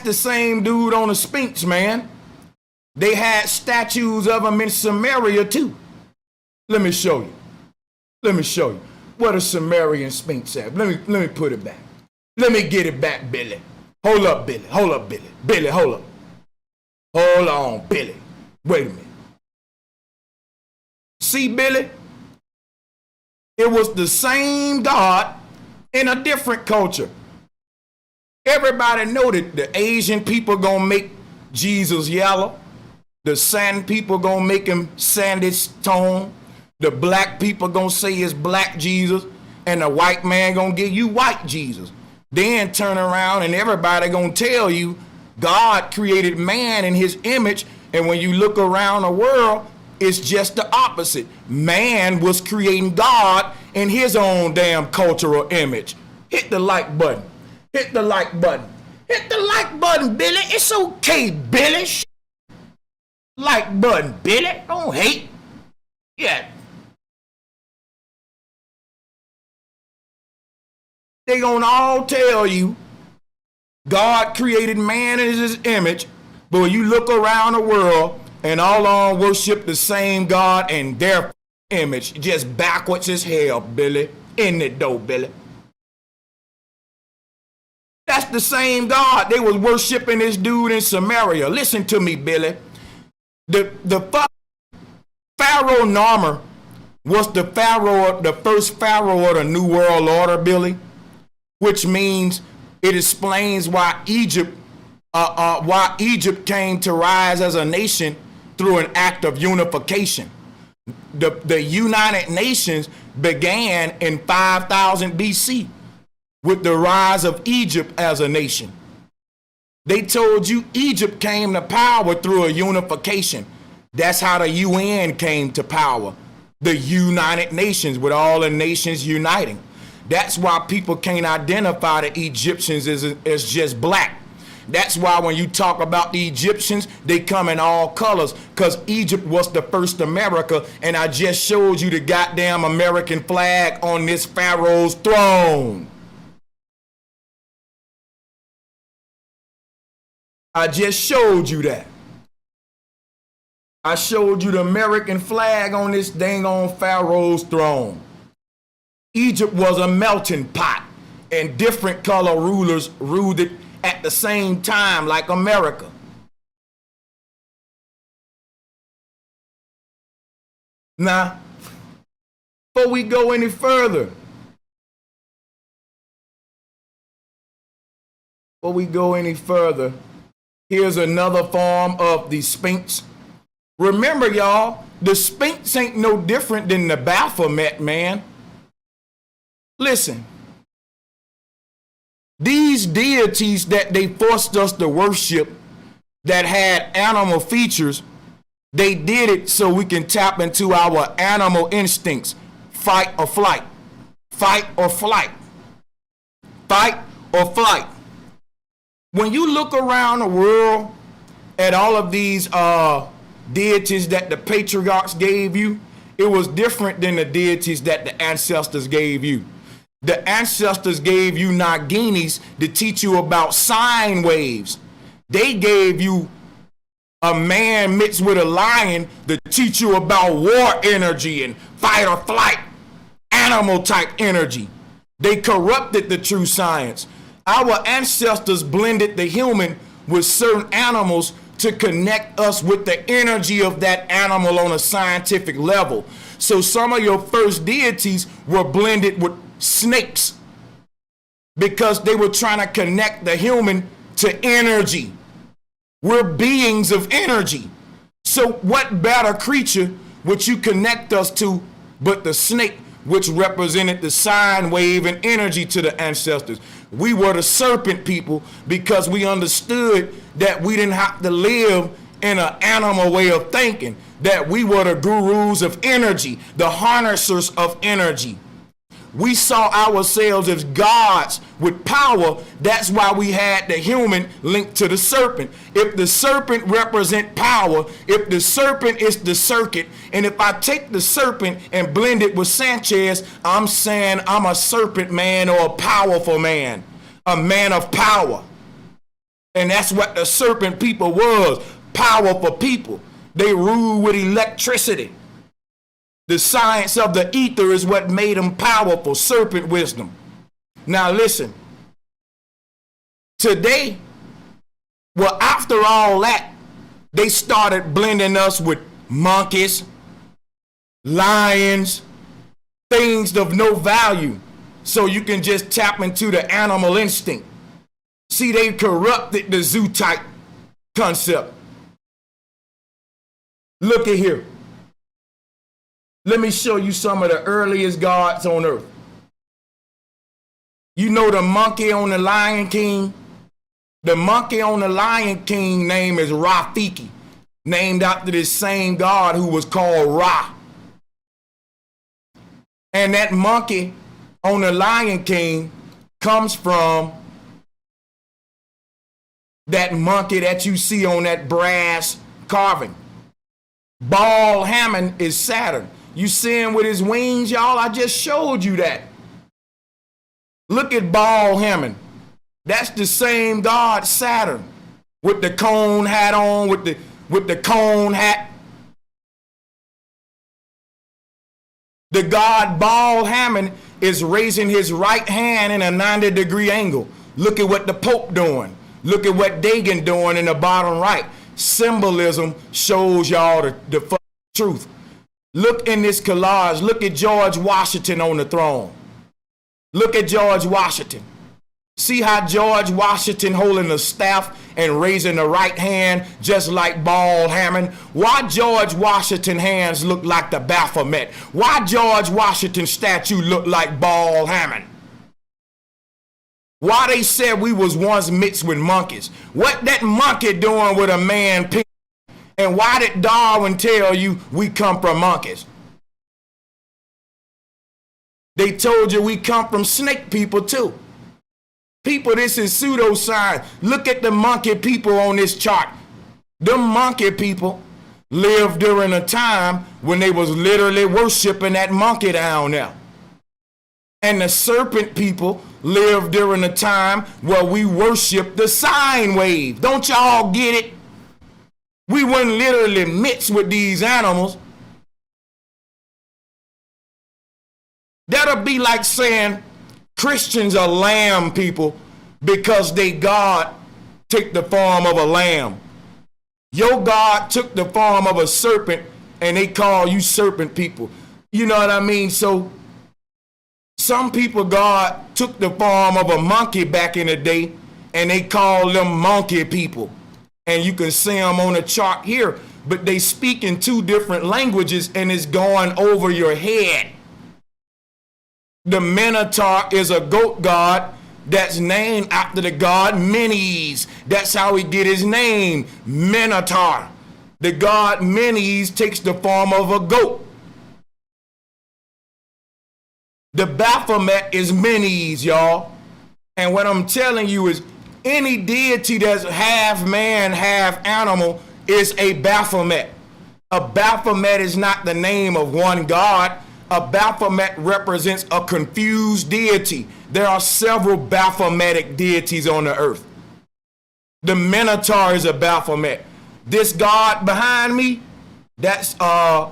the same dude on the Sphinx, man. They had statues of him in Samaria too. Let me show you. Let me show you. What a Sumerian Sphinx at. Let me put it back. Let me get it back, Billy. Hold up, Billy. Hold up, Billy. Billy, hold up. Hold on, Billy. Wait a minute. See, Billy? It was the same God in a different culture. Everybody know that the Asian people gonna make Jesus yellow. The sand people gonna make him sandish tone. The black people gonna say it's black Jesus. And the white man gonna give you white Jesus. Then turn around and everybody gonna tell you God created man in his image. And when you look around the world, it's just the opposite. Man was creating God in his own damn cultural image. Hit the like button. Hit the like button. Hit the like button, Billy. It's okay, Billy. Like button, Billy. Don't hate. Yeah. They gonna all tell you God created man in his image, but when you look around the world and all on worship the same God and their image, just backwards as hell, Billy. In it though, Billy. That's the same God. They was worshiping this dude in Samaria. Listen to me, Billy. The Pharaoh Narmer was the first pharaoh of the New World Order, Billy, which means it explains why Egypt came to rise as a nation through an act of unification. The United Nations began in 5000 BC with the rise of Egypt as a nation. They told you Egypt came to power through a unification. That's how the UN came to power. The United Nations, with all the nations uniting. That's why people can't identify the Egyptians as just black. That's why when you talk about the Egyptians, they come in all colors, because Egypt was the first America, and I just showed you the goddamn American flag on this pharaoh's throne. I just showed you that. I showed you the American flag on this dang on pharaoh's throne. Egypt was a melting pot, and different color rulers ruled it at the same time, like America. Now, before we go any further, here's another form of the Sphinx. Remember, y'all, the Sphinx ain't no different than the Baphomet, man. Listen, these deities that they forced us to worship that had animal features, they did it so we can tap into our animal instincts. Fight or flight. Fight or flight. Fight or flight. When you look around the world at all of these deities that the patriarchs gave you, it was different than the deities that the ancestors gave you. The ancestors gave you Naginis to teach you about sine waves. They gave you a man mixed with a lion to teach you about war energy and fight or flight, animal type energy. They corrupted the true science. Our ancestors blended the human with certain animals to connect us with the energy of that animal on a scientific level. So some of your first deities were blended with snakes because they were trying to connect the human to energy. We're beings of energy. So what better creature would you connect us to but the snake, which represented the sine wave and energy to the ancestors? We were the serpent people because we understood that we didn't have to live in an animal way of thinking, that we were the gurus of energy, the harnessers of energy. We saw ourselves as gods with power. That's why we had the human linked to the serpent. If the serpent represents power, if the serpent is the circuit, and if I take the serpent and blend it with Sanchez, I'm saying I'm a serpent man or a powerful man, a man of power. And that's what the serpent people was, powerful people. They ruled with electricity. The science of the ether is what made them powerful, serpent wisdom. Now listen, today, well, after all that, they started blending us with monkeys, lions, things of no value, so you can just tap into the animal instinct. See, they corrupted the zoo type concept. Look at here. Let me show you some of the earliest gods on earth. You know the monkey on the Lion King? The monkey on the Lion King name is Rafiki, named after this same god who was called Ra. And that monkey on the Lion King comes from that monkey that you see on that brass carving. Ball Hammond is Saturn. You see him with his wings, y'all? I just showed you that. Look at Ball Hammond. That's the same god Saturn, with the cone hat on, with the cone hat. The god Ball Hammond is raising his right hand in a 90-degree angle. Look at what the Pope doing. Look at what Dagan doing in the bottom right. Symbolism shows y'all the truth. Look in this collage. Look at George Washington on the throne. Look at George Washington. See how George Washington holding the staff and raising the right hand just like Ball Hammond? Why George Washington hands look like the Baphomet? Why George Washington statue look like Ball Hammond? Why they said we was once mixed with monkeys? What that monkey doing with a man pig? And why did Darwin tell you we come from monkeys? They told you we come from snake people too. People, this is pseudoscience. Look at the monkey people on this chart. Them monkey people lived during a time when they was literally worshiping that monkey down there. And the serpent people lived during a time where we worship the sine wave. Don't y'all get it? We weren't literally mixed with these animals. That'll be like saying Christians are lamb people because they God took the form of a lamb. Your God took the form of a serpent and they call you serpent people. You know what I mean? So some people, God took the form of a monkey back in the day and they call them monkey people. And you can see them on the chart here, but they speak in two different languages and it's going over your head. The Minotaur is a goat god that's named after the god Menes. That's how he get his name, Minotaur. The god Menes takes the form of a goat. The Baphomet is Menes, y'all. And what I'm telling you is any deity that's half man, half animal is a Baphomet. A Baphomet is not the name of one god. A Baphomet represents a confused deity. There are several Baphometic deities on the earth. The Minotaur is a Baphomet. This god behind me, that's a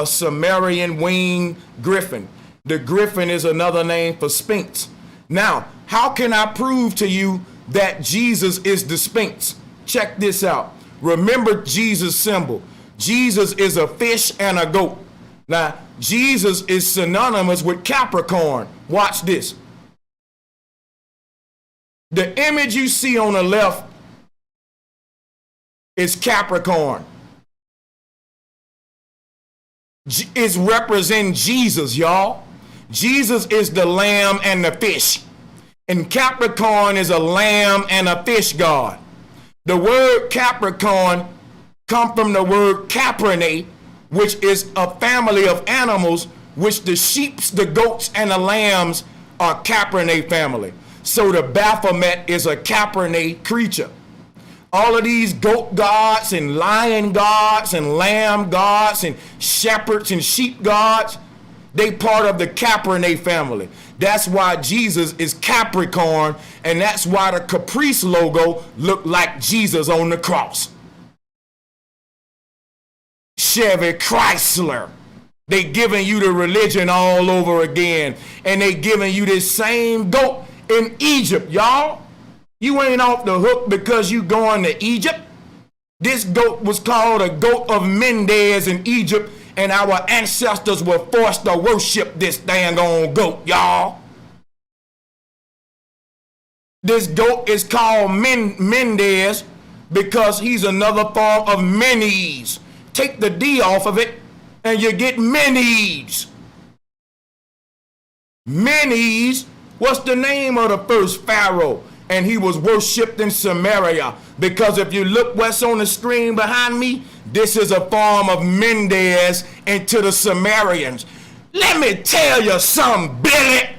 Sumerian winged griffin. The griffin is another name for Sphinx. Now, how can I prove to you that Jesus is the Sphinx? Check this out. Remember Jesus' symbol. Jesus is a fish and a goat. Now, Jesus is synonymous with Capricorn. Watch this. The image you see on the left is Capricorn. It's representing Jesus, y'all. Jesus is the lamb and the fish. And Capricorn is a lamb and a fish god. The word Capricorn comes from the word caprinae, which is a family of animals, which the sheep, the goats, and the lambs are caprinae family. So the Baphomet is a caprinae creature. All of these goat gods and lion gods and lamb gods and shepherds and sheep gods, they part of the caprinae family. That's why Jesus is Capricorn, and that's why the Caprice logo looked like Jesus on the cross. Chevy Chrysler. They giving you the religion all over again, and they giving you this same goat in Egypt, y'all. You ain't off the hook because you going to Egypt. This goat was called a goat of Mendes in Egypt, and our ancestors were forced to worship this dang on goat, y'all. This goat is called Mendes because he's another form of Menes. Take the D off of it, and you get Menes. Menes was the name of the first pharaoh, and he was worshipped in Samaria. Because if you look what's on the screen behind me, this is a form of Mendes into the Sumerians. Let me tell you something, Billy.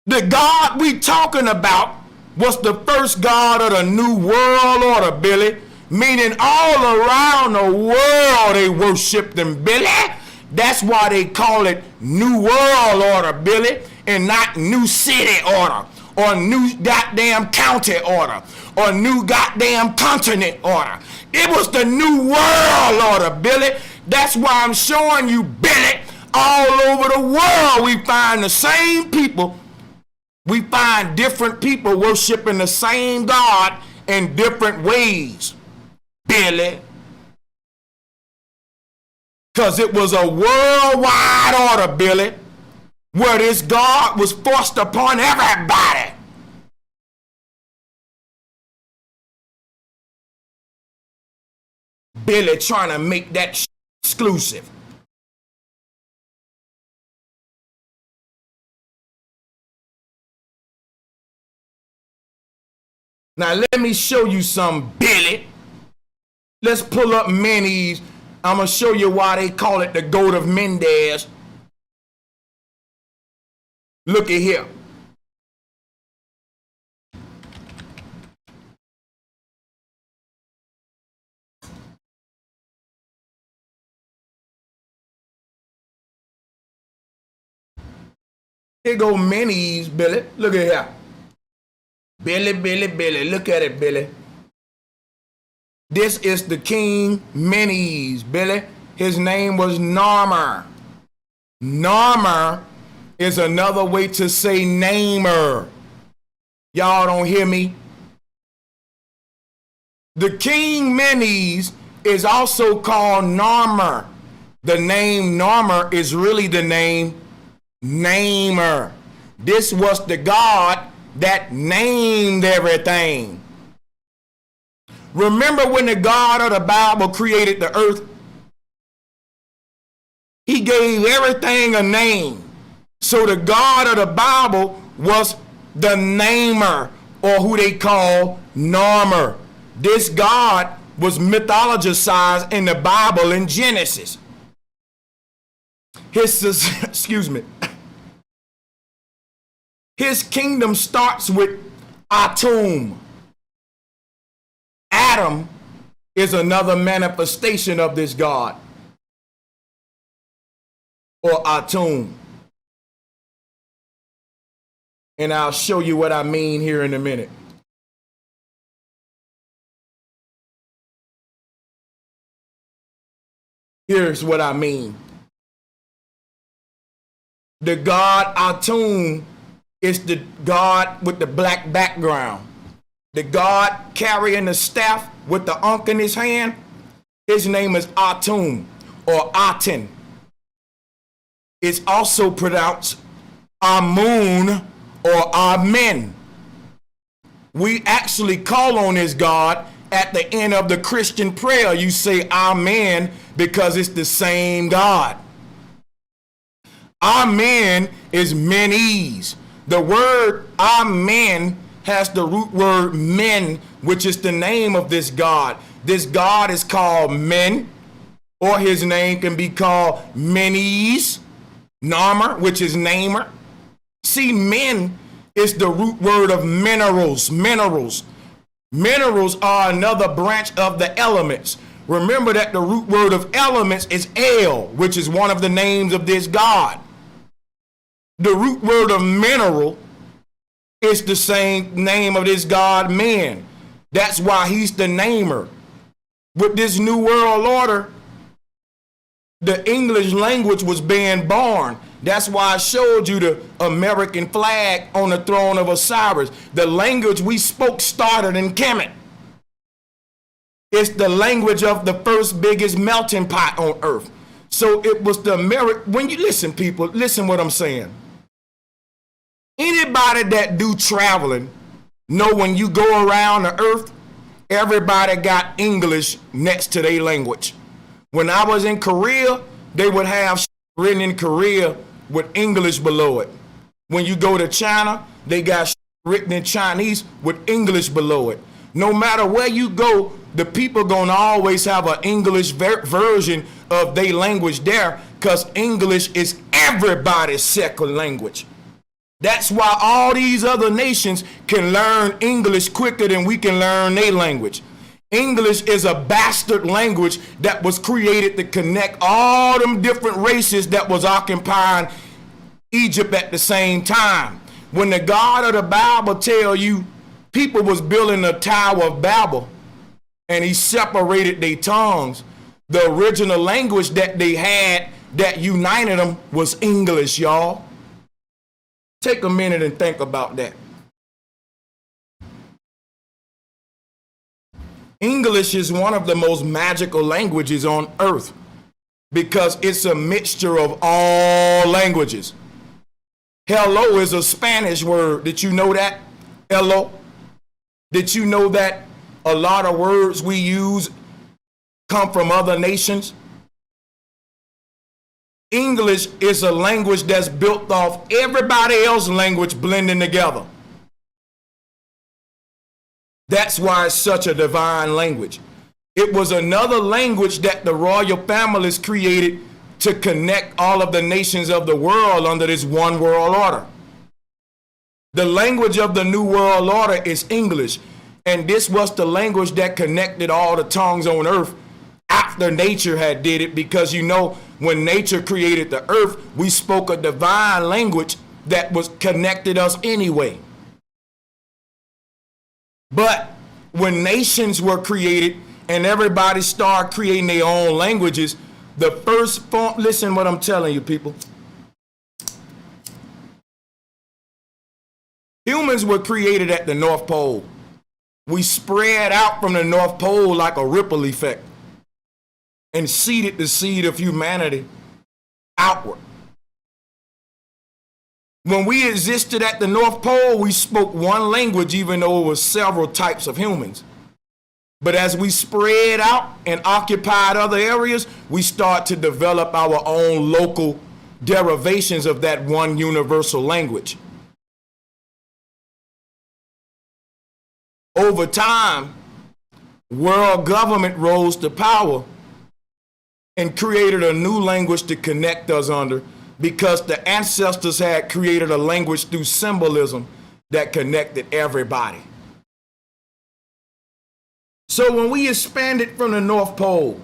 The God we talking about was the first God of the New World Order, Billy. Meaning all around the world they worshiped him, Billy. That's why they call it New World Order, Billy, and not New City Order, or New goddamn County Order, or New goddamn Continent Order. It was the New World Order, Billy. That's why I'm showing you, Billy, all over the world we find the same people. We find different people worshiping the same God in different ways, Billy. Because it was a worldwide order, Billy, where this God was forced upon everybody. Billy trying to make that exclusive. Now let me show you some, Billy. Let's pull up Menes. I'm going to show you why they call it the goat of Mendes. Look at here. Here go Menes, Billy. Look at here. Billy. Look at it, Billy. This is the king Menes, Billy. His name was Narmer. Narmer is another way to say namer. Y'all don't hear me? The king Menes is also called Narmer. The name Narmer is really the name Namer. This was the God that named everything. Remember when the God of the Bible created the earth? He gave everything a name. So the God of the Bible was the namer, or who they call Narmer. This God was mythologized in the Bible in Genesis. Excuse me. His kingdom starts with Atum. Adam is another manifestation of this God, or Atum. And I'll show you what I mean here in a minute. Here's what I mean. The God Atum is the God with the black background. The God carrying the staff with the ankh in his hand, his name is Atum or Aten. It's also pronounced Amun or Amen. We actually call on this God at the end of the Christian prayer. You say Amen because it's the same God. Amen is Menes. The word Amen has the root word men, which is the name of this God. This God is called Men, or his name can be called Menes, Narmer, which is namer. See, men is the root word of minerals. Minerals are another branch of the elements. Remember that the root word of elements is El, which is one of the names of this God. The root word of mineral is the same name of this God, man. That's why he's the namer. With this new world order, the English language was being born. That's why I showed you the American flag on the throne of Osiris. The language we spoke started in Kemet. It's the language of the first biggest melting pot on earth. So it was the when you listen, people, listen what I'm saying. Anybody that do traveling know when you go around the earth, everybody got English next to their language. When I was in Korea, they would have written in Korea with English below it. When you go to China, they got written in Chinese with English below it. No matter where you go, the people gonna always have an English version of their language there, because English is everybody's second language. That's why all these other nations can learn English quicker than we can learn their language. English is a bastard language that was created to connect all them different races that was occupying Egypt at the same time. When the God of the Bible tell you people was building the Tower of Babel and he separated their tongues, the original language that they had that united them was English, y'all. Take a minute and think about that. English is one of the most magical languages on earth because it's a mixture of all languages. Hello is a Spanish word. Did you know that? Hello. Did you know that a lot of words we use come from other nations? English is a language that's built off everybody else's language blending together. That's why it's such a divine language. It was another language that the royal families created to connect all of the nations of the world under this one world order. The language of the new world order is English, and this was the language that connected all the tongues on earth after nature had did it, because you know when nature created the earth, we spoke a divine language that was connected us anyway. But when nations were created and everybody started creating their own languages, the first form, listen what I'm telling you, people. Humans were created at the North Pole. We spread out from the North Pole like a ripple effect and seeded the seed of humanity outward. When we existed at the North Pole, we spoke one language, even though it was several types of humans. But as we spread out and occupied other areas, we start to develop our own local derivations of that one universal language. Over time, world government rose to power and created a new language to connect us under, because the ancestors had created a language through symbolism that connected everybody. So when we expanded from the North Pole,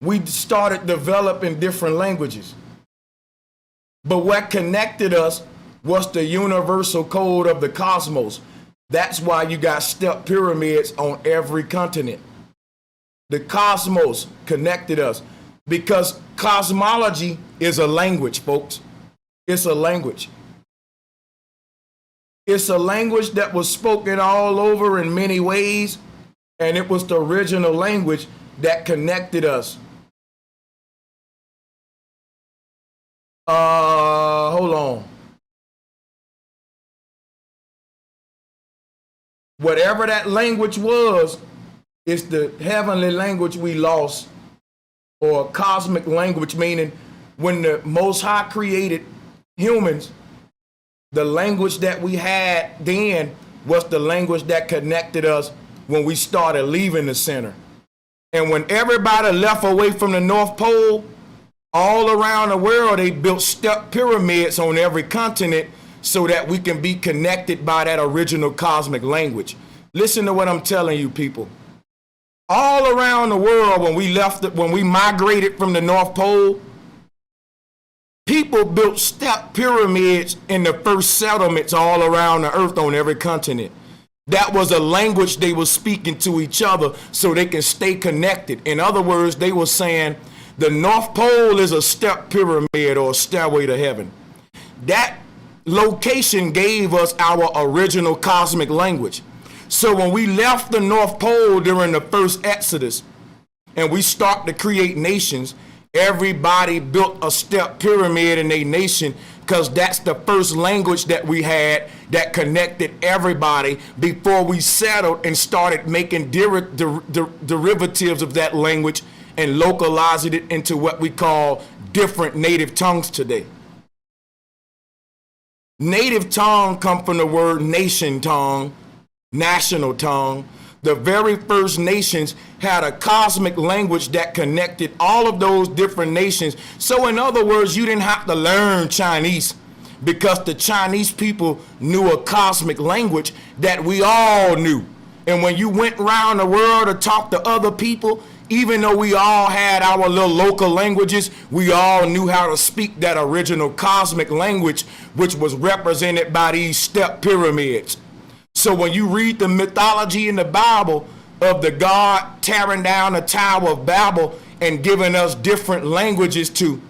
we started developing different languages. But what connected us was the universal code of the cosmos. That's why you got step pyramids on every continent. The cosmos connected us because cosmology is a language, folks. It's a language. It's a language that was spoken all over in many ways, and it was the original language that connected us. Hold on. Whatever that language was, it's the heavenly language we lost, or cosmic language, meaning when the Most High created humans, the language that we had then was the language that connected us when we started leaving the center. And when everybody left away from the North Pole, all around the world, they built step pyramids on every continent so that we can be connected by that original cosmic language. Listen to what I'm telling you, people. All around the world, when we migrated from the North Pole, People built step pyramids in the first settlements all around the earth on every continent. That was a language they were speaking to each other so they can stay connected. In other words, they were saying the North Pole is a step pyramid or a stairway to heaven. That location gave us our original cosmic language. So when we left the North Pole during the first Exodus and we start to create nations, everybody built a step pyramid in their nation because that's the first language that we had that connected everybody before we settled and started making derivatives of that language and localizing it into what we call different native tongues today. Native tongue come from the word nation tongue, national tongue. The very first nations had a cosmic language that connected all of those different nations. So in other words, you didn't have to learn Chinese because the Chinese people knew a cosmic language that we all knew. And when you went around the world to talk to other people, even though we all had our little local languages, we all knew how to speak that original cosmic language, which was represented by these step pyramids. So when you read the mythology in the Bible of the God tearing down the Tower of Babel and giving us different languages to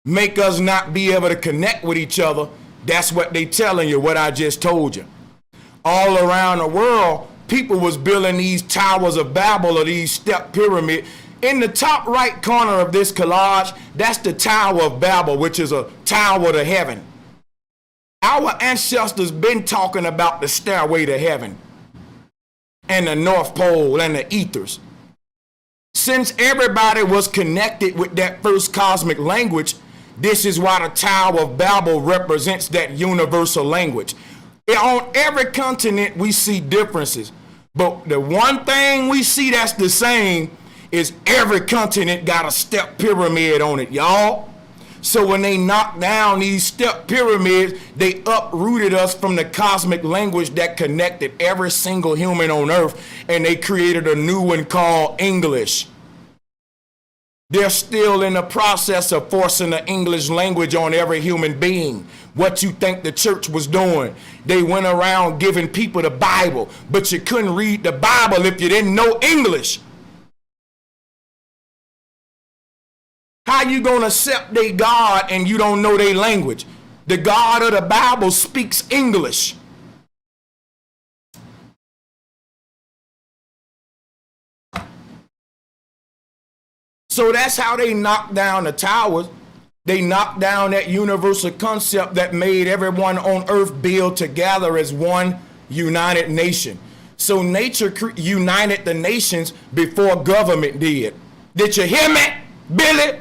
make us not be able to connect with each other, that's what they telling you, what I just told you. All around the world, people was building these towers of Babel or these step pyramid. In the top right corner of this collage, that's the Tower of Babel, which is a tower to heaven. Our ancestors been talking about the stairway to heaven and the North Pole and the ethers. Since everybody was connected with that first cosmic language, this is why the Tower of Babel represents that universal language. On every continent, we see differences. But the one thing we see that's the same is every continent got a step pyramid on it, y'all. So when they knocked down these step pyramids, they uprooted us from the cosmic language that connected every single human on earth, and they created a new one called English. They're still in the process of forcing the English language on every human being. What you think the church was doing? They went around giving people the Bible, but you couldn't read the Bible if you didn't know English. How you gonna accept their God and you don't know their language? The God of the Bible speaks English. So that's how they knocked down the towers. They knocked down that universal concept that made everyone on earth build together as one united nation. So nature united the nations before government did. Did you hear me, Billy?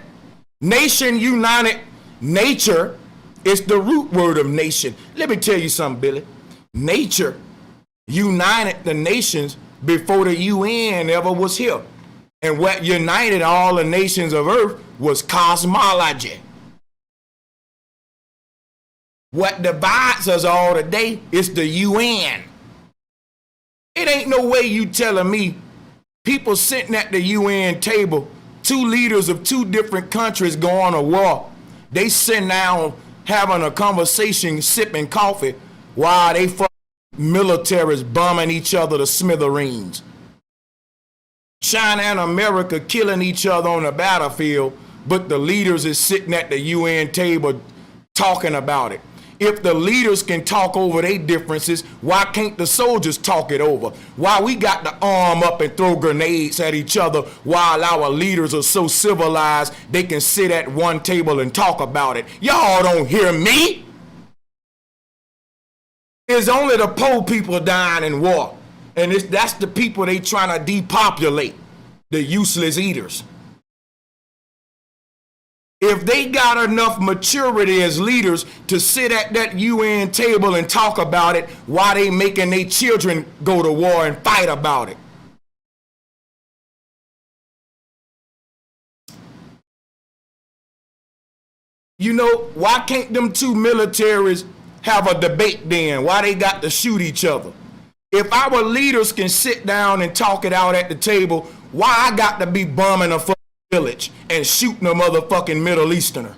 Nation united. Nature is the root word of nation. Let me tell you something, Billy. Nature united the nations before the UN ever was here. And what united all the nations of earth was cosmology. What divides us all today is the UN. It ain't no way you telling me people sitting at the UN table, two leaders of two different countries going to war, they sitting down having a conversation, sipping coffee, while they militaries bombing each other to smithereens. China and America killing each other on the battlefield, but the leaders is sitting at the UN table talking about it. If the leaders can talk over their differences, why can't the soldiers talk it over? Why we got to arm up and throw grenades at each other while our leaders are so civilized they can sit at one table and talk about it? Y'all don't hear me. It's only the poor people dying in war. And that's the people they trying to depopulate, the useless eaters. If they got enough maturity as leaders to sit at that UN table and talk about it, why they making their children go to war and fight about it? You know, why can't them two militaries have a debate then? Why they got to shoot each other? If our leaders can sit down and talk it out at the table, why I got to be bombing a village and shooting a motherfucking Middle Easterner?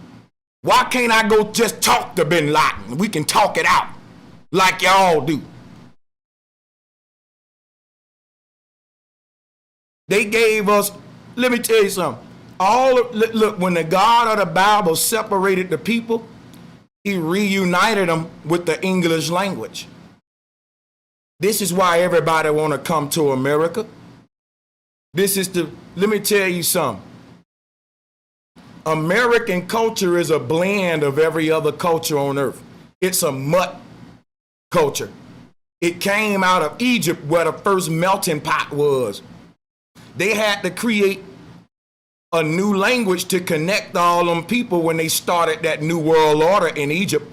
Why can't I go just talk to Bin Laden? We can talk it out like y'all do. They gave us, let me tell you something. Look, when the God of the Bible separated the people, he reunited them with the English language. This is why everybody want to come to America. Let me tell you something. American culture is a blend of every other culture on earth. It's a mutt culture. It came out of Egypt where the first melting pot was. They had to create a new language to connect all them people when they started that new world order in Egypt,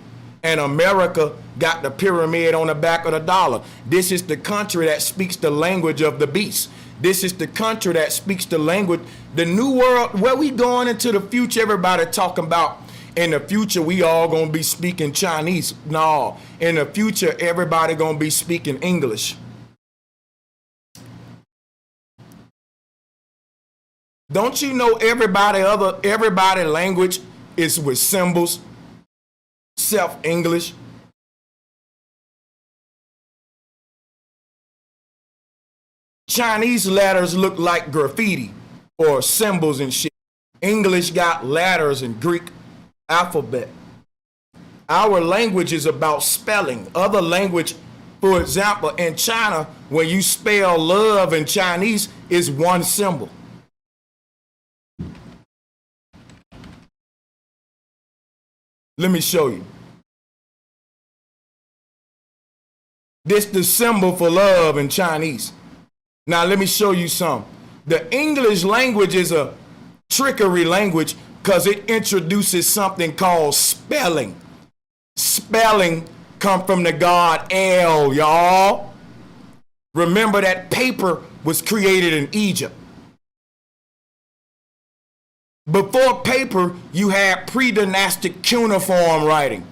and America got the pyramid on the back of the dollar. This is the country that speaks the language of the beast. This is the country that speaks the language, the new world, where we going into the future. Everybody talking about in the future we all gonna be speaking Chinese. No, in the future everybody gonna be speaking English. Don't you know everybody language is with symbols, self-English? Chinese letters look like graffiti or symbols and shit. English got letters and Greek alphabet. Our language is about spelling. Other language, for example, in China, when you spell love in Chinese, is one symbol. Let me show you. This the symbol for love in Chinese. Now let me show you some. The English language is a trickery language because it introduces something called spelling. Spelling come from the god El, y'all. Remember that paper was created in Egypt. Before paper, you had pre-dynastic cuneiform writing,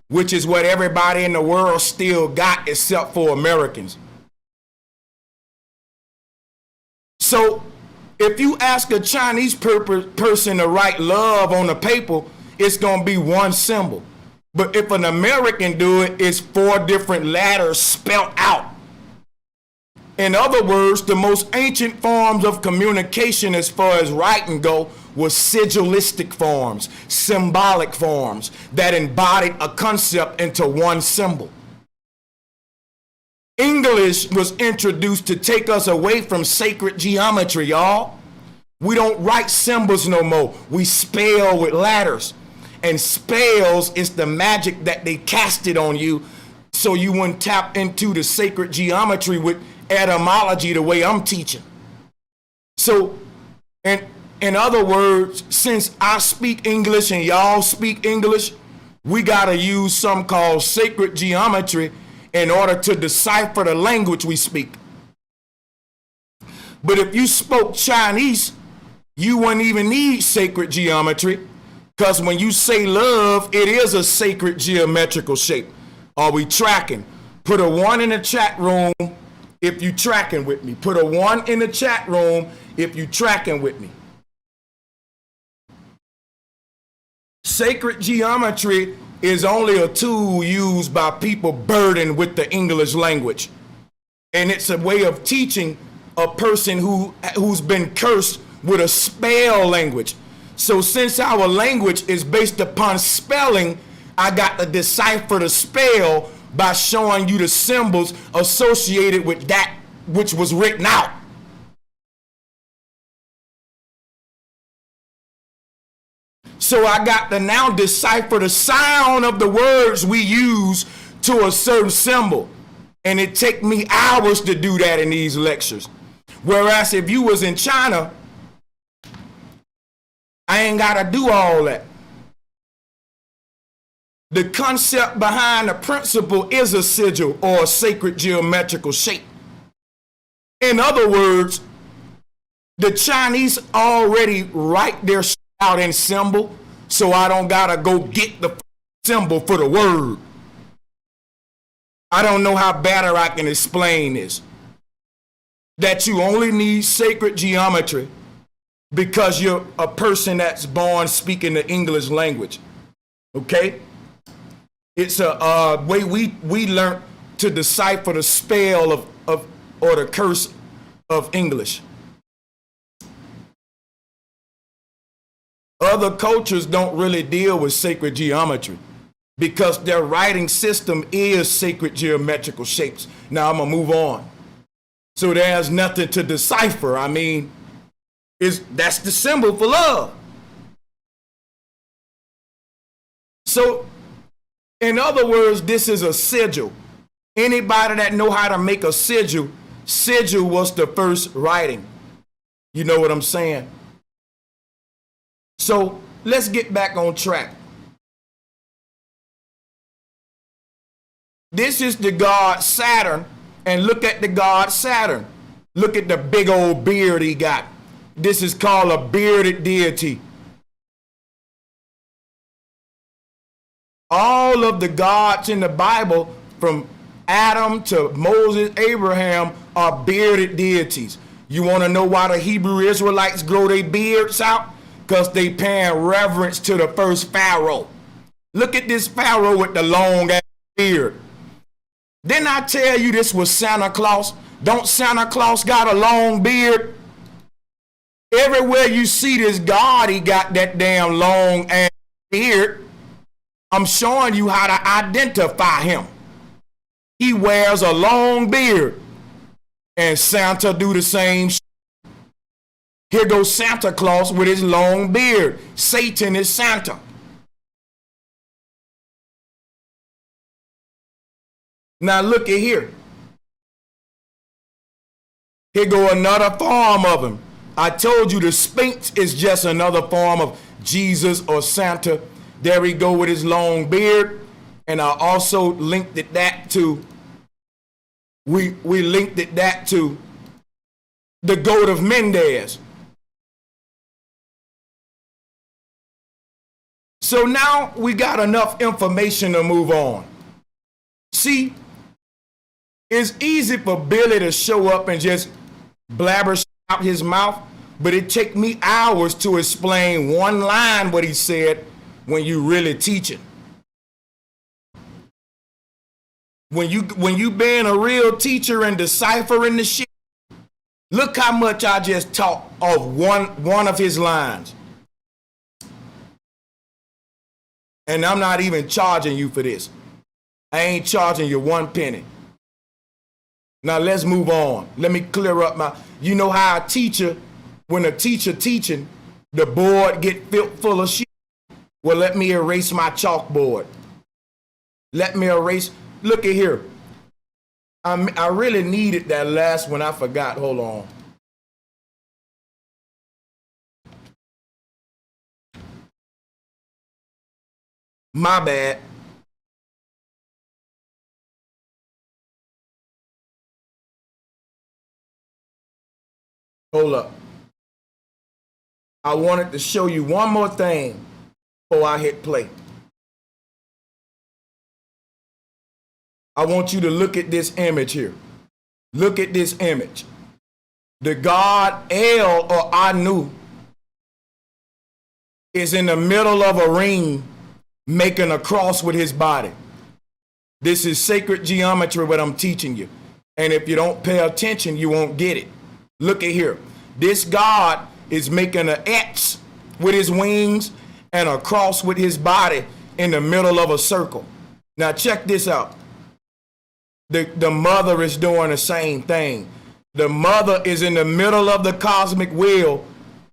which is what everybody in the world still got except for Americans. So if you ask a Chinese person to write love on the paper, it's going to be one symbol. But if an American do it, it's 4 different letters spelt out. In other words, the most ancient forms of communication as far as writing go was sigillistic forms, symbolic forms that embodied a concept into one symbol. English was introduced to take us away from sacred geometry, y'all. We don't write symbols no more. We spell with letters. And spells is the magic that they casted on you so you wouldn't tap into the sacred geometry with etymology the way I'm teaching. So, in other words, since I speak English and y'all speak English, we got to use something called sacred geometry in order to decipher the language we speak. But if you spoke Chinese, you wouldn't even need sacred geometry, because when you say love, it is a sacred geometrical shape. Are we tracking? Put a 1 in the chat room if you tracking with me. Put a 1 in the chat room if you tracking with me. Sacred geometry is only a tool used by people burdened with the English language. And it's a way of teaching a person who's been cursed with a spell language. So since our language is based upon spelling, I got to decipher the spell by showing you the symbols associated with that which was written out. So I got to now decipher the sound of the words we use to a certain symbol. And it take me hours to do that in these lectures. Whereas if you was in China, I ain't got to do all that. The concept behind the principle is a sigil or a sacred geometrical shape. In other words, the Chinese already write their shit out in symbol, so I don't gotta go get the symbol for the word. I don't know how better I can explain this. That you only need sacred geometry because you're a person that's born speaking the English language. Okay? It's a way we learn to decipher the spell of or the curse of English. Other cultures don't really deal with sacred geometry because their writing system is sacred geometrical shapes. Now I'm gonna move on. So there's nothing to decipher. I mean, that's the symbol for love. So, in other words, this is a sigil. Anybody that know how to make a sigil was the first writing. You know what I'm saying? So let's get back on track. This is the god Saturn, and look at the god Saturn. Look at the big old beard he got. This is called a bearded deity. All of the gods in the Bible, from Adam to Moses, Abraham, are bearded deities. You want to know why the Hebrew Israelites grow their beards out? Because they paying reverence to the first Pharaoh. Look at this Pharaoh with the long ass beard. Didn't I tell you this was Santa Claus? Don't Santa Claus got a long beard? Everywhere you see this God, he got that damn long ass beard. I'm showing you how to identify him. He wears a long beard. And Santa do the same shit. Here goes Santa Claus with his long beard. Satan is Santa. Now look at here. Here go another form of him. I told you the Sphinx is just another form of Jesus or Santa. There we go with his long beard. And I also linked it that to, we linked it that to the goat of Mendez. So now we got enough information to move on. See, it's easy for Billy to show up and just blabber out his mouth, but it take me hours to explain one line what he said when you really teaching. When you being a real teacher and deciphering the shit, look how much I just taught of one of his lines. And I'm not even charging you for this. I ain't charging you 1 penny. Now let's move on. Let me clear up my, you know how a teacher, when a teacher teaching, the board get filled full of shit. Well, let me erase my chalkboard. Let me erase, look at here. I really needed that last one, I forgot, hold on. My bad. Hold up. I wanted to show you one more thing before I hit play. I want you to look at this image here. Look at this image. The god El or Anu is in the middle of a ring making a cross with his body. This is sacred geometry what I'm teaching you. And if you don't pay attention, you won't get it. Look at here. This God is making an X with his wings and a cross with his body in the middle of a circle. Now check this out. The mother is doing the same thing. The mother is in the middle of the cosmic wheel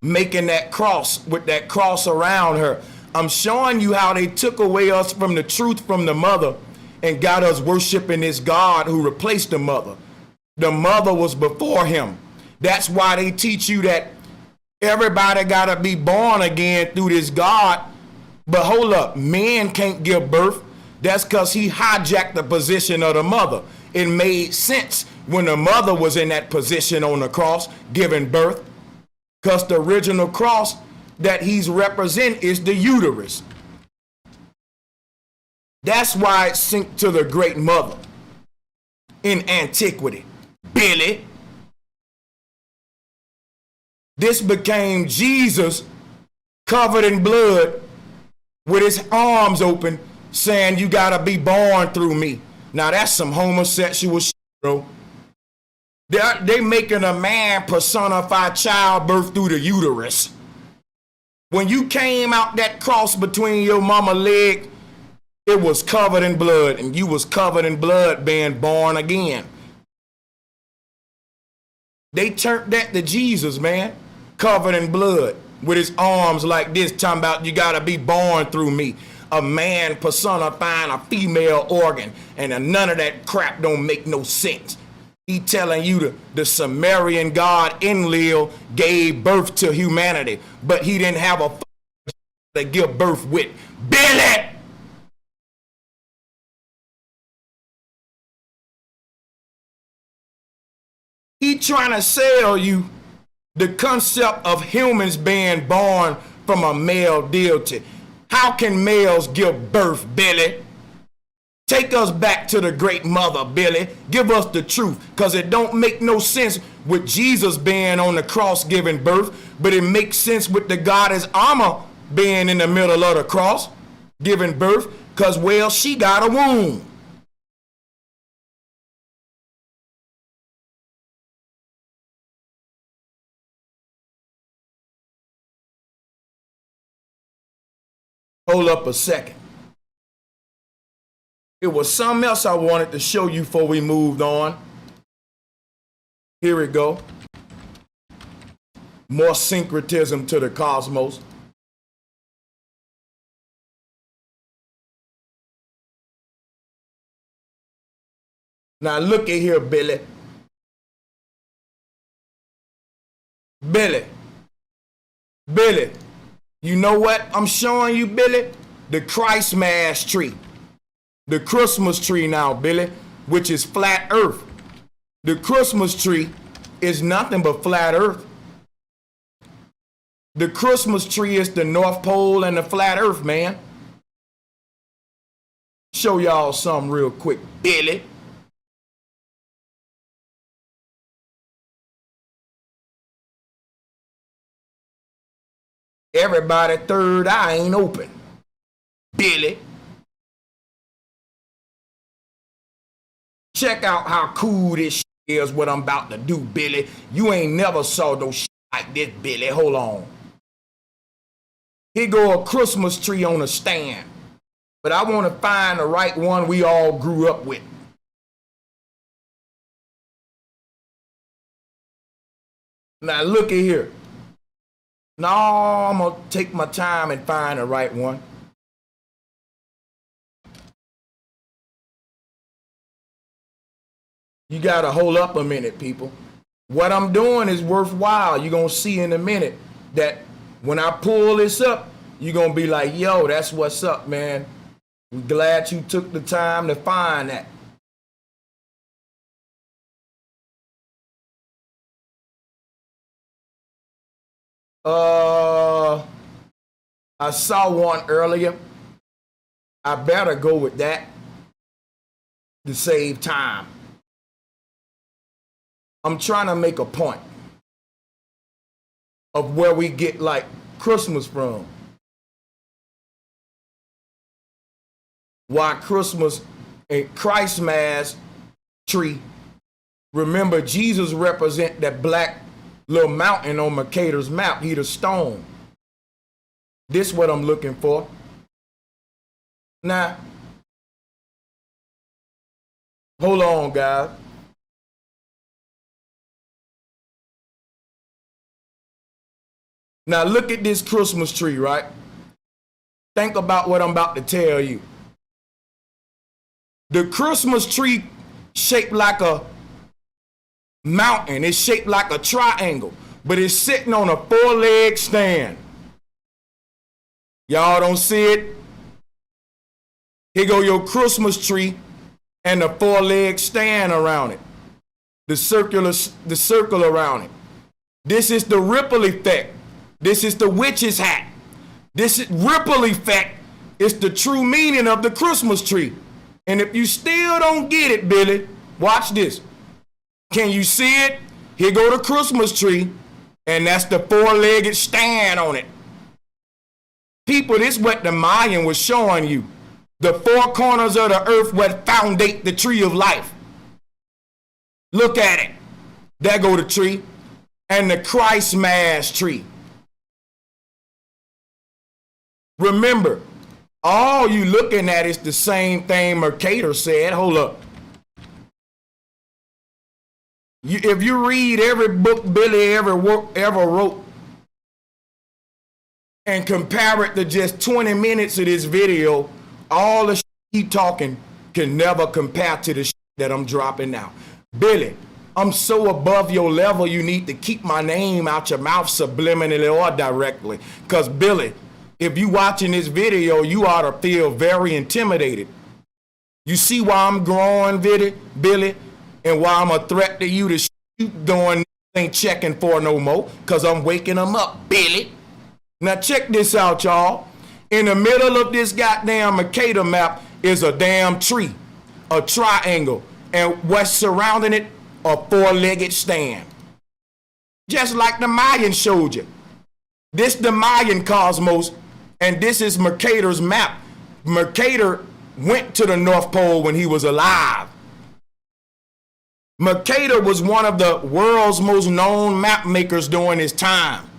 making that cross with that cross around her. I'm showing you how they took away us from the truth from the mother and got us worshiping this God who replaced the mother. The mother was before him. That's why they teach you that everybody got to be born again through this God. But hold up, men can't give birth. That's because he hijacked the position of the mother. It made sense when the mother was in that position on the cross giving birth, because the original cross that he's representing is the uterus. That's why it's synced to the great mother in antiquity. Billy. This became Jesus covered in blood with his arms open saying you gotta be born through me. Now that's some homosexual shit, bro. They making a man personify childbirth through the uterus. When you came out that cross between your mama leg, it was covered in blood, and you was covered in blood being born again. They turned that to Jesus, man, covered in blood with his arms like this, talking about you gotta be born through me. A man personifying a female organ, and none of that crap don't make no sense. He telling you the Sumerian god Enlil gave birth to humanity, but he didn't have a to give birth with. Billy! He trying to sell you the concept of humans being born from a male deity. How can males give birth, Billy? Take us back to the great mother, Billy. Give us the truth, because it don't make no sense with Jesus being on the cross giving birth, but it makes sense with the goddess Amma being in the middle of the cross giving birth, because, well, she got a womb. Hold up a second. It was something else I wanted to show you before we moved on. Here we go. More syncretism to the cosmos. Now look at here, Billy. Billy. You know what I'm showing you, Billy? The Christmas tree. The Christmas tree now, Billy, which is flat earth. The Christmas tree is nothing but flat earth. The Christmas tree is the North Pole and the flat earth, man. Show y'all something real quick, Billy. Everybody third eye ain't open, Billy. Check out how cool this shit is, what I'm about to do, Billy. You ain't never saw no shit like this, Billy. Hold on. Here go a Christmas tree on a stand. But I want to find the right one we all grew up with. Now look at here. Now I'm going to take my time and find the right one. You got to hold up a minute, people. What I'm doing is worthwhile. You're going to see in a minute that when I pull this up, you're going to be like, yo, that's what's up, man. We're glad you took the time to find that. I saw one earlier. I better go with that to save time. I'm trying to make a point of where we get like Christmas from. Why Christmas and Christmas tree. Remember, Jesus represent that black little mountain on Mercator's map. He the stone. This is what I'm looking for. Now, hold on, guys. Now look at this Christmas tree, right? Think about what I'm about to tell you. The Christmas tree shaped like a mountain. It's shaped like a triangle, but it's sitting on a four-leg stand. Y'all don't see it? Here go your Christmas tree and the four-leg stand around it. The circle around it. This is the ripple effect. This is the witch's hat. This is ripple effect. It's the true meaning of the Christmas tree. And if you still don't get it, Billy, watch this. Can you see it? Here go the Christmas tree, and that's the four-legged stand on it. People, this is what the Mayan was showing you. The four corners of the earth what foundate the tree of life. Look at it. There go the tree. And the Christ mass tree. Remember, all you looking at is the same thing Mercator said. Hold up. If you read every book Billy ever wrote and compare it to just 20 minutes of this video, all the shit he talking can never compare to the shit that I'm dropping now. Billy, I'm so above your level, you need to keep my name out your mouth subliminally or directly. Because Billy, if you watching this video, you ought to feel very intimidated. You see why I'm growing, Billy, and why I'm a threat to you to shoot doing ain't checking for no more, because I'm waking them up, Billy. Now check this out, y'all. In the middle of this goddamn Mercator map is a damn tree, a triangle, and what's surrounding it, a four-legged stand. Just like the Mayan showed you. This the Mayan cosmos, and this is Mercator's map. Mercator went to the North Pole when he was alive. Mercator was one of the world's most known map makers during his time.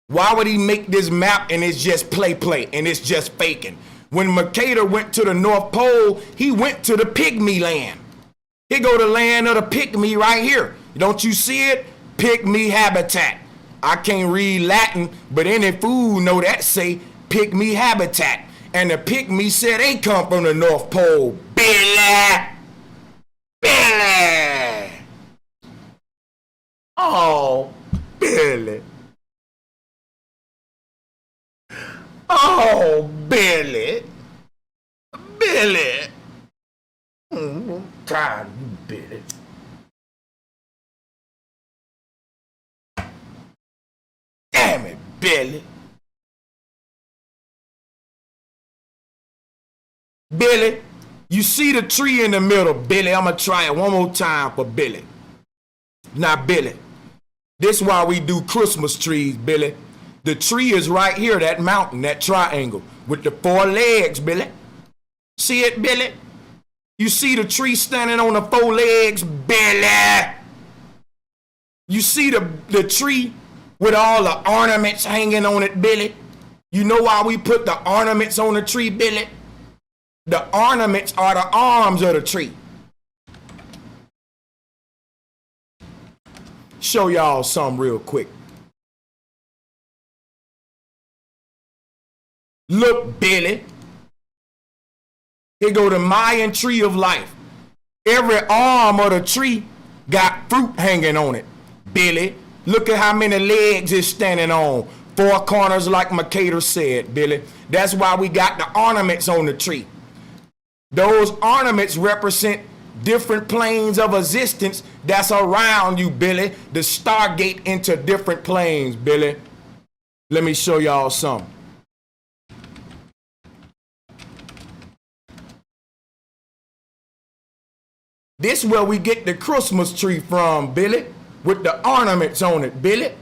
Why would he make this map and it's just play and it's just faking? When Mercator went to the North Pole, he went to the pygmy land. Here go the land of the pygmy right here. Don't you see it? Pygmy habitat. I can't read Latin, but any fool know that say pygmy habitat. And the pygmy said they come from the North Pole. Billy! Billy! Oh, Billy. Oh, Billy. Billy. I'm tired of you, Billy. Damn it, Billy. Billy, you see the tree in the middle, Billy. I'm going to try it one more time for Billy. Now, Billy, this is why we do Christmas trees, Billy. The tree is right here, that mountain, that triangle, with the four legs, Billy. See it, Billy? You see the tree standing on the four legs, Billy? You see the tree with all the ornaments hanging on it, Billy? You know why we put the ornaments on the tree, Billy? The ornaments are the arms of the tree. Show y'all something real quick. Look, Billy. Here go the Mayan tree of life. Every arm of the tree got fruit hanging on it. Billy, look at how many legs it's standing on. Four corners like Mercator said, Billy. That's why we got the ornaments on the tree. Those ornaments represent different planes of existence that's around you, Billy. The stargate into different planes, Billy. Let me show y'all something. This is where we get the Christmas tree from, Billy, with the ornaments on it, Billy.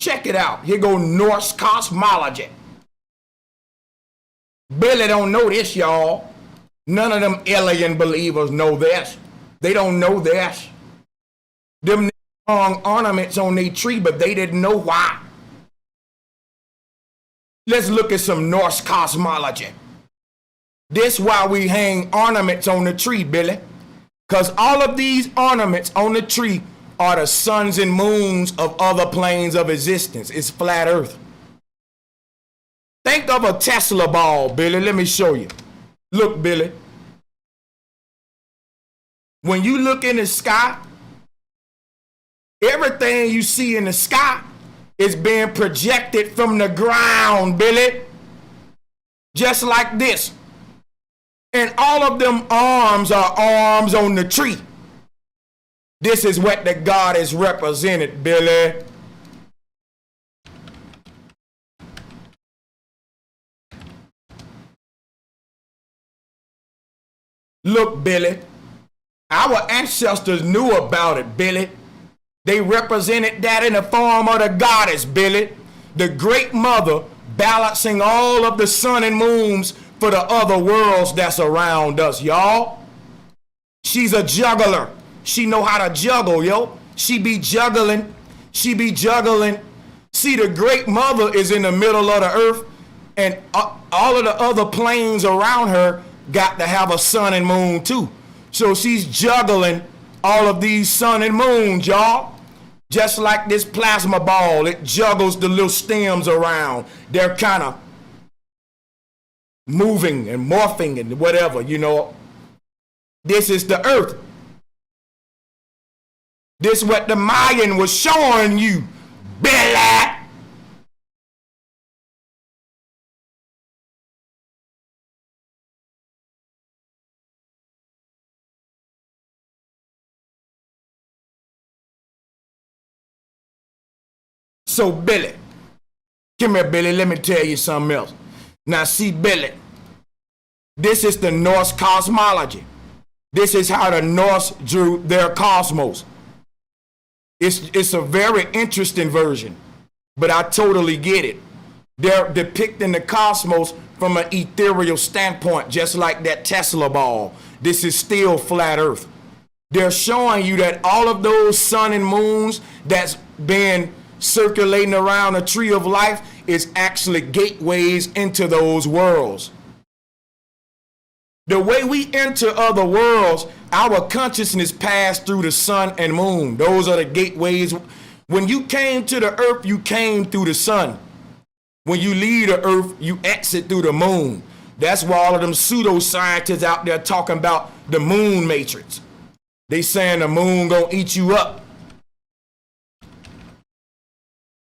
Check it out. Here go Norse Cosmology. Billy don't know this, y'all. None of them alien believers know this. They don't know this. Them hung ornaments on their tree, but they didn't know why. Let's look at some Norse cosmology. This why we hang ornaments on the tree, Billy. Because all of these ornaments on the tree are the suns and moons of other planes of existence. It's flat earth. Think of a Tesla ball, Billy. Let me show you. Look, Billy. When you look in the sky, everything you see in the sky is being projected from the ground, Billy. Just like this. And all of them arms are arms on the tree. This is what the God is represented, Billy. Look, Billy. Our ancestors knew about it, Billy. They represented that in the form of the goddess, Billy. The great mother balancing all of the sun and moons for the other worlds that's around us, y'all. She's a juggler. She know how to juggle, yo. She be juggling. She be juggling. See, the great mother is in the middle of the earth, and all of the other planes around her got to have a sun and moon too. So she's juggling all of these sun and moons, y'all. Just like this plasma ball, it juggles the little stems around. They're kind of moving and morphing and whatever, you know. This is the earth. This is what the Mayan was showing you, Billy. So Billy, come here, Billy, let me tell you something else. Now see, Billy, this is the Norse cosmology. This is how the Norse drew their cosmos. It's a very interesting version, but I totally get it. They're depicting the cosmos from an ethereal standpoint, just like that Tesla ball. This is still flat earth. They're showing you that all of those sun and moons that's been circulating around a tree of life is actually gateways into those worlds. The way we enter other worlds, our consciousness passed through the sun and moon. Those are the gateways. When you came to the earth, you came through the sun. When you leave the earth, you exit through the moon. That's why all of them pseudo-scientists out there talking about the moon matrix. They saying the moon gonna eat you up.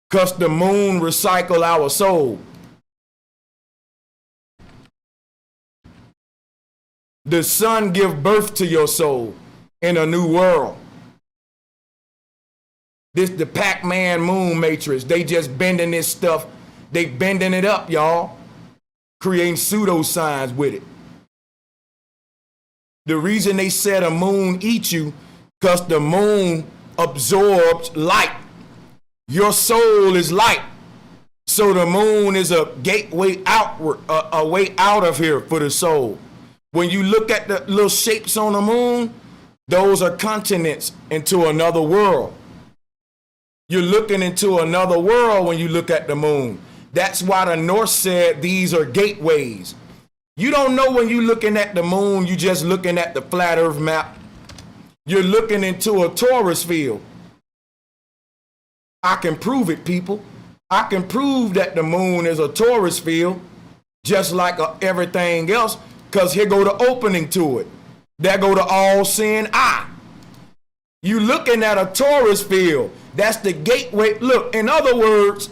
Because the moon recycle our soul. The sun give birth to your soul in a new world. This the Pac-Man moon matrix. They just bending this stuff. They bending it up, y'all. Creating pseudoscience with it. The reason they said a moon eats you, because the moon absorbs light. Your soul is light. So the moon is a gateway outward, a way out of here for the soul. When you look at the little shapes on the moon, those are continents into another world. You're looking into another world when you look at the moon. That's why the Norse said these are gateways. You don't know when you're looking at the moon, you're just looking at the flat earth map. You're looking into a torus field. I can prove it, people. I can prove that the moon is a torus field, just like everything else, because here go the opening to it. There go the all-seeing eye. You looking at a torus field. That's the gateway. Look, in other words,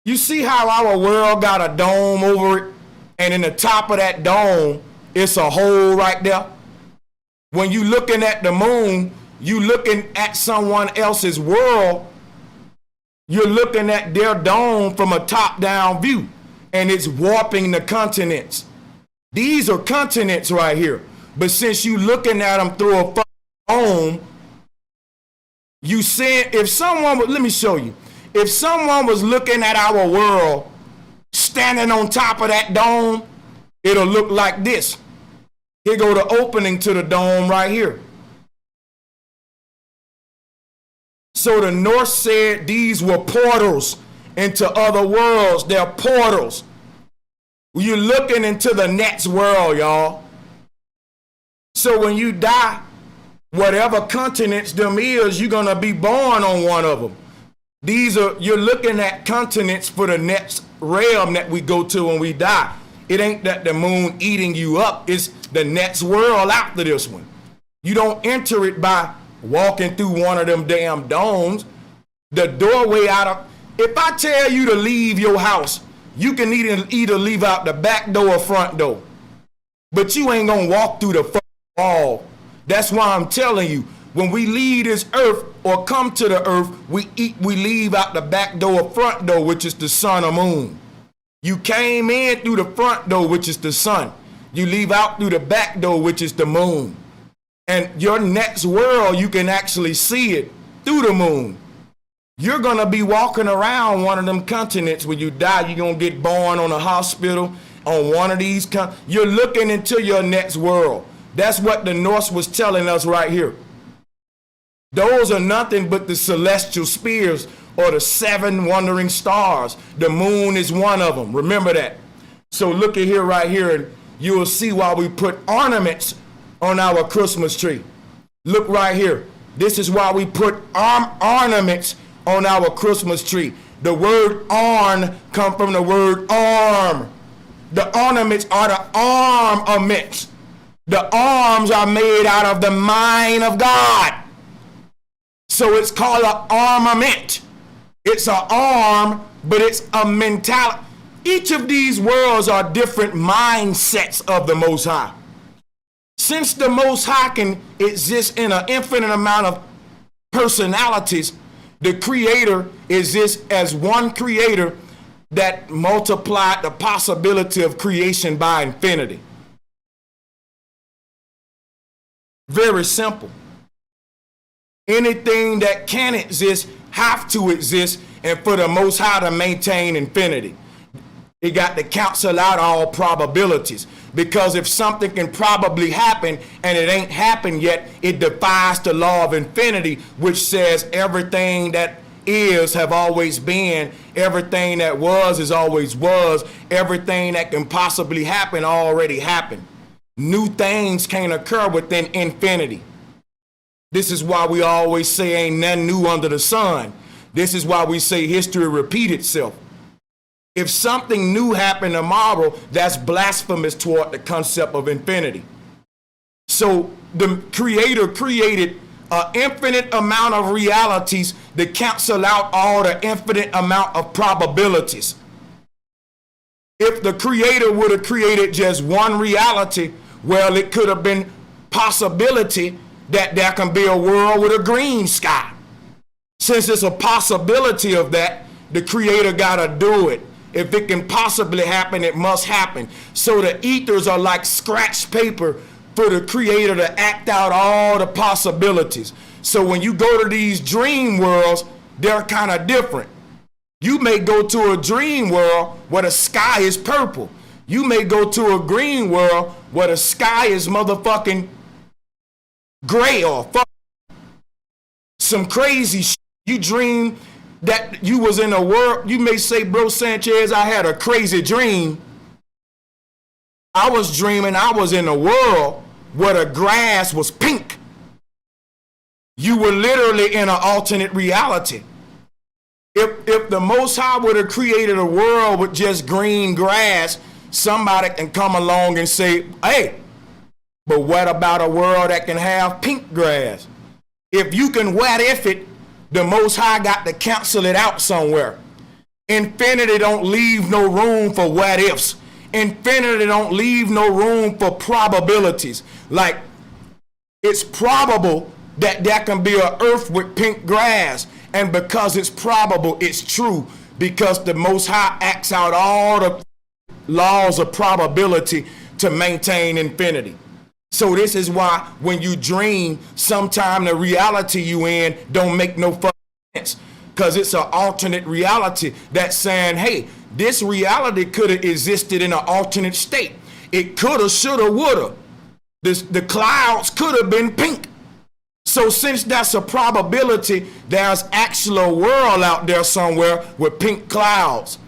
you see how our world got a dome over it, and in the top of that dome, it's a hole right there? When you looking at the moon, you looking at someone else's world, you're looking at their dome from a top-down view, and it's warping the continents. These are continents right here. But since you looking at them through a dome, you saying, if someone would, let me show you. If someone was looking at our world, standing on top of that dome, it'll look like this. Here go the opening to the dome right here. So the Norse said these were portals into other worlds. They're portals. You're looking into the next world, y'all. So when you die, whatever continents them is, you're gonna be born on one of them. You're looking at continents for the next realm that we go to when we die. It ain't that the moon eating you up. It's the next world after this one. You don't enter it by walking through one of them damn domes. The doorway out of, if I tell you to leave your house, you can either leave out the back door or front door. But you ain't gonna walk through the front wall. That's why I'm telling you, when we leave this earth or come to the earth, we leave out the back door or front door, which is the sun or moon. You came in through the front door, which is the sun. You leave out through the back door, which is the moon. And your next world, you can actually see it through the moon. You're going to be walking around one of them continents. When you die, you're going to get born on a hospital on one of these. You're looking into your next world. That's what the Norse was telling us right here. Those are nothing but the celestial spheres, or the 7 wandering stars. The moon is one of them. Remember that. So look at here, right here, and you will see why we put ornaments on our Christmas tree. Look right here. This is why we put ornaments on our Christmas tree. The word "orn" comes from the word "arm." The ornaments are the armaments. The arms are made out of the mind of God. So it's called an armament. It's an arm, but it's a mentality. Each of these worlds are different mindsets of the Most High. Since the Most High can exist in an infinite amount of personalities, the Creator exists as one Creator that multiplied the possibility of creation by infinity. Very simple. Anything that can exist have to exist, and for the Most High to maintain infinity. It got to cancel out all probabilities, because if something can probably happen and it ain't happened yet, it defies the law of infinity, which says everything that is have always been, everything that was is always was, everything that can possibly happen already happened. New things can't occur within infinity. This is why we always say ain't nothing new under the sun. This is why we say history repeat itself. If something new happened tomorrow, that's blasphemous toward the concept of infinity. So the Creator created an infinite amount of realities to cancel out all the infinite amount of probabilities. If the Creator would have created just one reality, well, it could have been possibility that there can be a world with a green sky. Since it's a possibility of that, the Creator gotta do it. If it can possibly happen, it must happen. So the ethers are like scratch paper for the Creator to act out all the possibilities. So when you go to these dream worlds, they're kind of different. You may go to a dream world where the sky is purple. You may go to a green world where the sky is motherfucking gray or some crazy shit. You dream that you was in a world. You may say, "Bro Sanchez, I had a crazy dream. I was dreaming I was in a world where the grass was pink." You were literally in an alternate reality. If the Most High would have created a world with just green grass, somebody can come along and say, "Hey, but what about a world that can have pink grass?" If you can what if it, the Most High got to cancel it out somewhere. Infinity don't leave no room for what ifs. Infinity don't leave no room for probabilities. Like, it's probable that there can be an earth with pink grass, and because it's probable, it's true, because the Most High acts out all the laws of probability to maintain infinity. So this is why when you dream, sometime the reality you in don't make no fucking sense, because it's an alternate reality that's saying, hey, this reality could have existed in an alternate state. It could have, should have, would have. The clouds could have been pink. So since that's a probability, there's actually a world out there somewhere with pink clouds.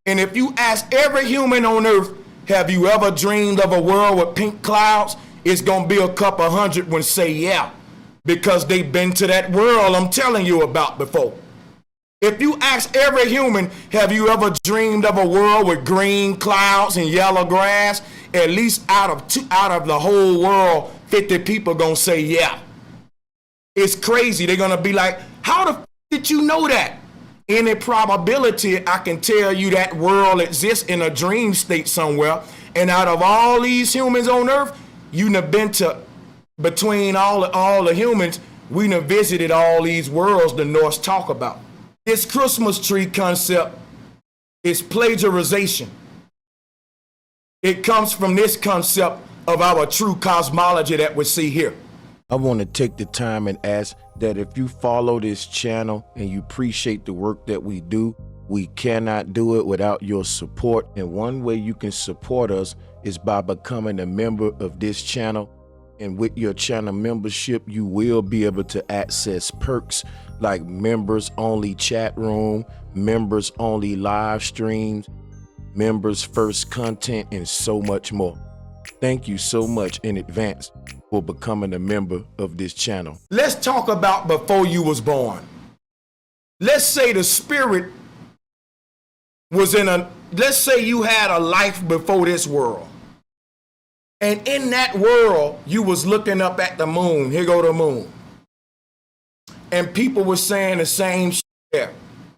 And if you ask every human on earth, have you ever dreamed of a world with pink clouds? It's going to be a couple hundred when say yeah, because they've been to that world I'm telling you about before. If you ask every human, have you ever dreamed of a world with green clouds and yellow grass? At least out of the whole world, 50 people going to say yeah. It's crazy. They're going to be like, how the f did you know that? Any probability, I can tell you that world exists in a dream state somewhere. And out of all these humans on earth, you done been to, between all the humans, we done visited all these worlds the Norse talk about. This Christmas tree concept is plagiarization. It comes from this concept of our true cosmology that we see here. I want to take the time and ask that if you follow this channel and you appreciate the work that we do, we cannot do it without your support. And one way you can support us is by becoming a member of this channel. And with your channel membership, you will be able to access perks like members only chat room, members only live streams, members first content, and so much more. Thank you so much in advance for becoming a member of this channel. Let's talk about before you was born. Let's say the spirit was let's say you had a life before this world. And in that world, you was looking up at the moon. Here go the moon. And people were saying the same shit.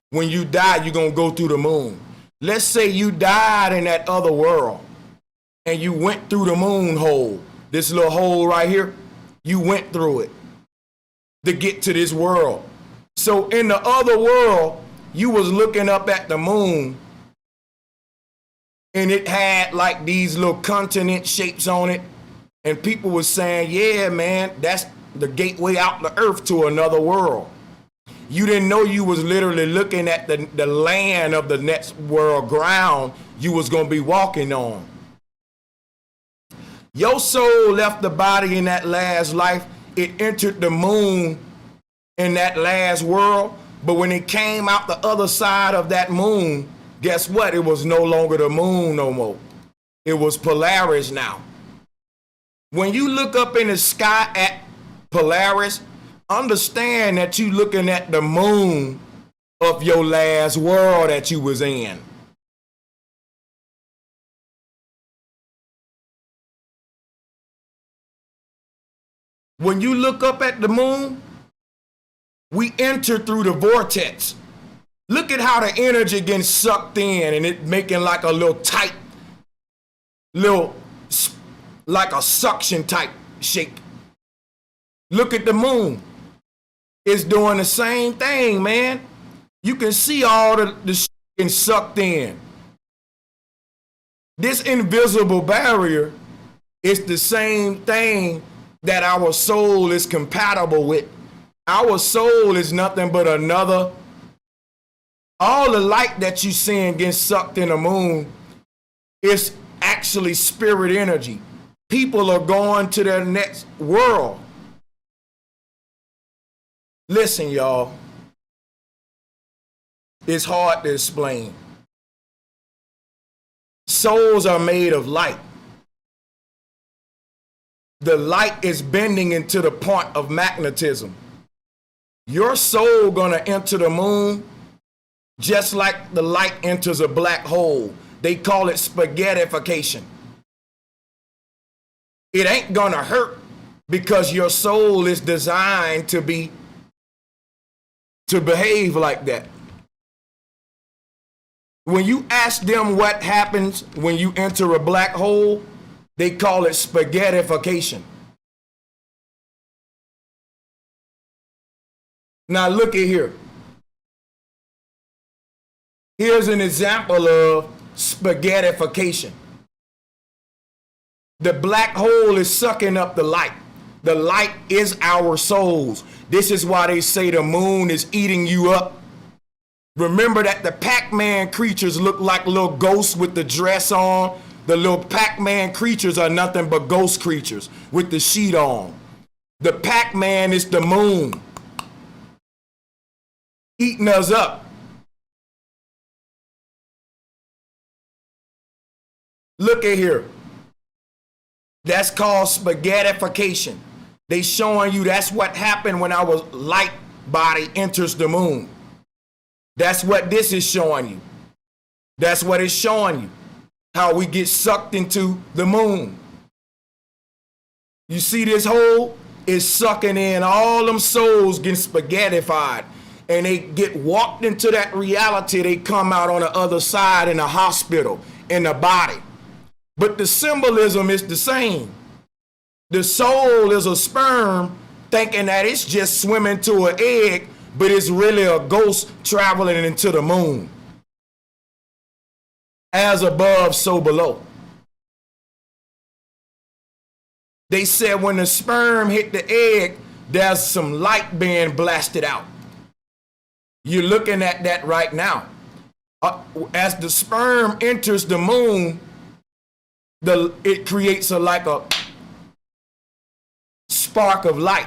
When you die, you're going to go through the moon. Let's say you died in that other world and you went through the moon hole. This little hole right here, you went through it to get to this world. So in the other world, you was looking up at the moon and it had like these little continent shapes on it. And people were saying, yeah, man, that's the gateway out the earth to another world. You didn't know you was literally looking at the land of the next world ground you was going to be walking on. Your soul left the body in that last life. It entered the moon in that last world. But when it came out the other side of that moon, guess what? It was no longer the moon no more. It was Polaris now. When you look up in the sky at Polaris, understand that you looking at the moon of your last world that you was in. When you look up at the moon, we enter through the vortex. Look at how the energy getting sucked in and it making like a little tight, like a suction type shake. Look at the moon. It's doing the same thing, man. You can see all the shit getting sucked in. This invisible barrier is the same thing that our soul is compatible with. Our soul is nothing but another. All the light that you seeing getting sucked in the moon is actually spirit energy. People are going to their next world. Listen, y'all. It's hard to explain. Souls are made of light. The light is bending into the point of magnetism. Your soul gonna enter the moon just like the light enters a black hole. They call it spaghettification. It ain't gonna hurt because your soul is designed to behave like that. When you ask them what happens when you enter a black hole, they call it spaghettification. Now look at here. Here's an example of spaghettification. The black hole is sucking up the light. The light is our souls. This is why they say the moon is eating you up. Remember that the Pac-Man creatures look like little ghosts with the dress on. The little Pac-Man creatures are nothing but ghost creatures with the sheet on. The Pac-Man is the moon eating us up. Look at here. That's called spaghettification. They showing you that's what happened when our light body enters the moon. That's what this is showing you. That's what it's showing you. How we get sucked into the moon. You see this hole? It's sucking in all them souls getting spaghettified. And they get walked into that reality. They come out on the other side in a hospital, in the body. But the symbolism is the same. The soul is a sperm thinking that it's just swimming to an egg, but it's really a ghost traveling into the moon. As above, so below. They said when the sperm hit the egg, there's some light being blasted out. You're looking at that right now. As the sperm enters the moon, it creates like a spark of light.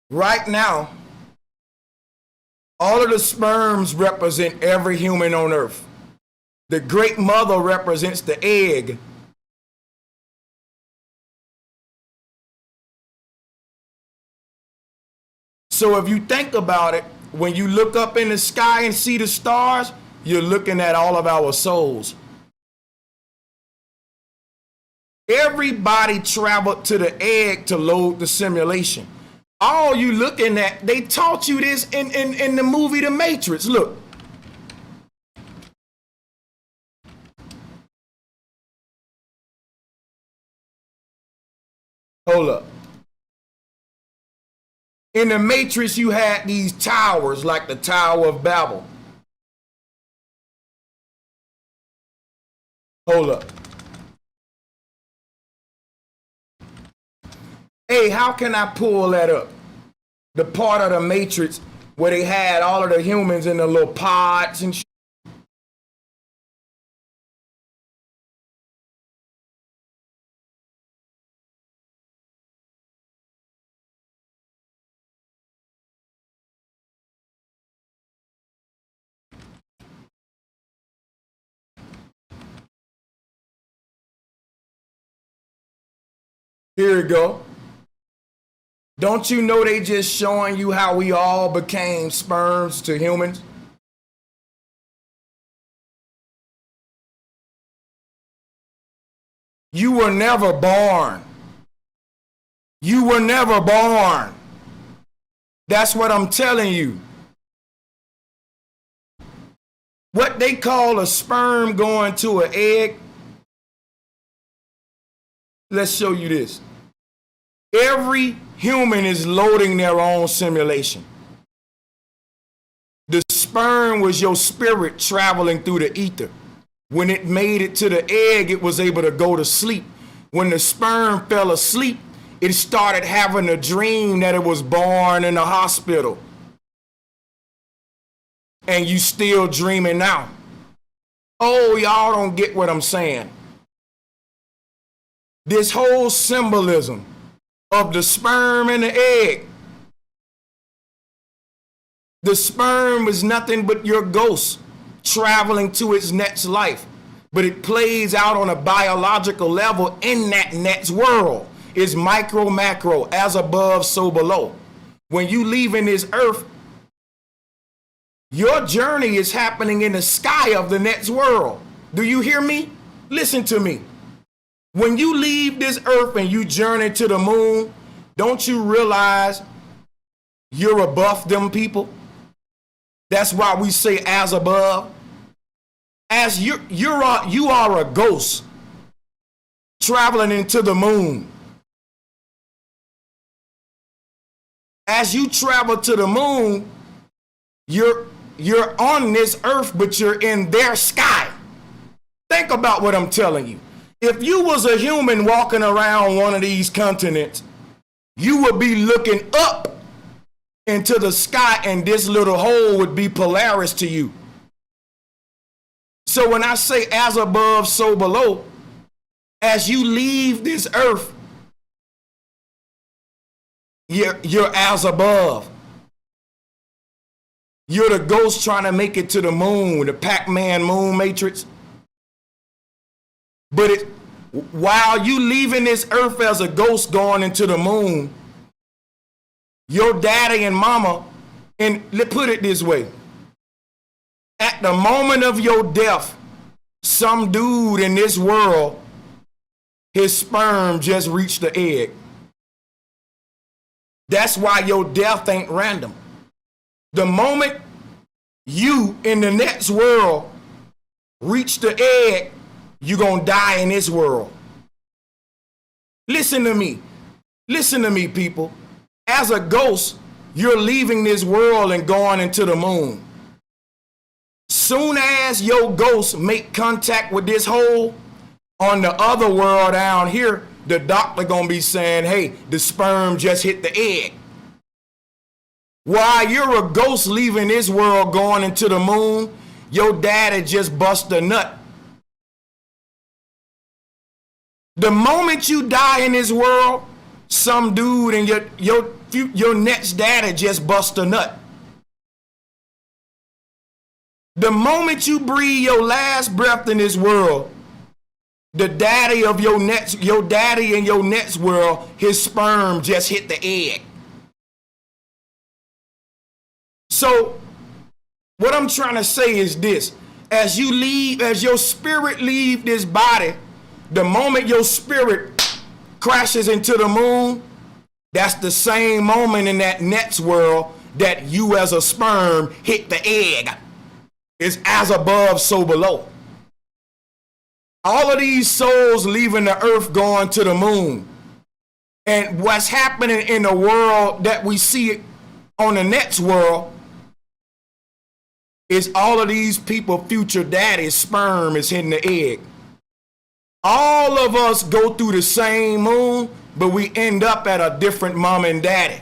Right now, all of the sperms represent every human on earth. The great mother represents the egg. So if you think about it, when you look up in the sky and see the stars, you're looking at all of our souls. Everybody traveled to the egg to load the simulation. All you looking at, they taught you this in the movie The Matrix. Look. Hold up. In The Matrix, you had these towers like the Tower of Babel. Hold up. Hey, how can I pull that up? The part of the Matrix where they had all of the humans in the little pods and shit. Here we go. Don't you know they just showing you how we all became sperms to humans? You were never born. You were never born. That's what I'm telling you. What they call a sperm going to an egg. Let's show you this. Every human is loading their own simulation. The sperm was your spirit traveling through the ether. When it made it to the egg, it was able to go to sleep. When the sperm fell asleep, it started having a dream that it was born in a hospital. And you still dreaming now. Oh, y'all don't get what I'm saying. This whole symbolism of the sperm and the egg. The sperm is nothing but your ghost traveling to its next life. But it plays out on a biological level in that next world. It's micro, macro, as above, so below. When you leaving this earth, your journey is happening in the sky of the next world. Do you hear me? Listen to me. When you leave this earth and you journey to the moon, don't you realize you're above them people? That's why we say as above. As you are a ghost traveling into the moon. As you travel to the moon, you're on this earth, but you're in their sky. Think about what I'm telling you. If you was a human walking around one of these continents, you would be looking up into the sky, and this little hole would be Polaris to you. So when I say as above, so below, as you leave this earth, you're as above. You're the ghost trying to make it to the moon, the Pac-Man moon matrix. But while you leaving this earth as a ghost going into the moon, your daddy and mama, and let's put it this way, at the moment of your death, some dude in this world, his sperm just reached the egg. That's why your death ain't random. The moment you in the next world reach the egg, you're gonna die in this world. Listen to me. Listen to me, people. As a ghost, you're leaving this world and going into the moon. Soon as your ghost make contact with this hole on the other world down here, the doctor gonna be saying, hey, the sperm just hit the egg. While you're a ghost leaving this world going into the moon, your daddy just bust a nut. The moment you die in this world, some dude and your next daddy just bust a nut. The moment you breathe your last breath in this world, the daddy of your daddy in your next world, his sperm just hit the egg. So what I'm trying to say is this: as your spirit leave this body, the moment your spirit crashes into the moon, that's the same moment in that next world that you as a sperm hit the egg. It's as above, so below. All of these souls leaving the earth going to the moon. And what's happening in the world that we see on the next world is all of these people, future daddy's sperm is hitting the egg. All of us go through the same moon, but we end up at a different mom and daddy.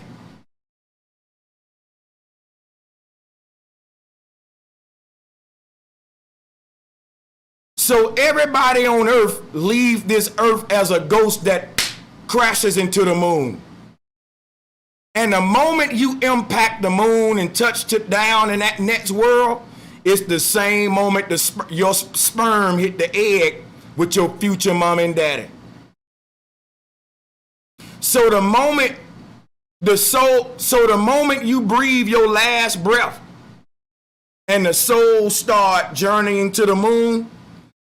So everybody on earth leave this earth as a ghost that crashes into the moon. And the moment you impact the moon and touch it down in that next world, it's the same moment your sperm hit the egg with your future mom and daddy. So the moment the moment you breathe your last breath and the soul start journeying to the moon,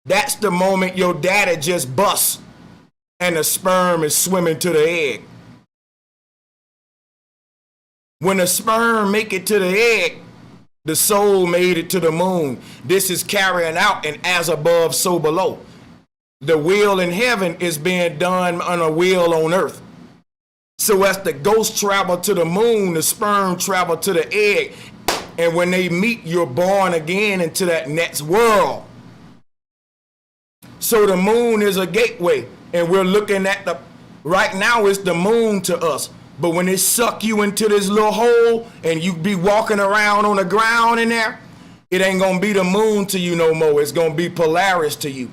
that's the moment your daddy just busts and the sperm is swimming to the egg. When the sperm make it to the egg, the soul made it to the moon. This is carrying out an as above, so below. The will in heaven is being done on a will on earth. So as the ghosts travel to the moon, the sperm travel to the egg. And when they meet, you're born again into that next world. So the moon is a gateway. And we're looking at right now it's the moon to us. But when they suck you into this little hole and you be walking around on the ground in there, it ain't gonna be the moon to you no more. It's gonna be Polaris to you.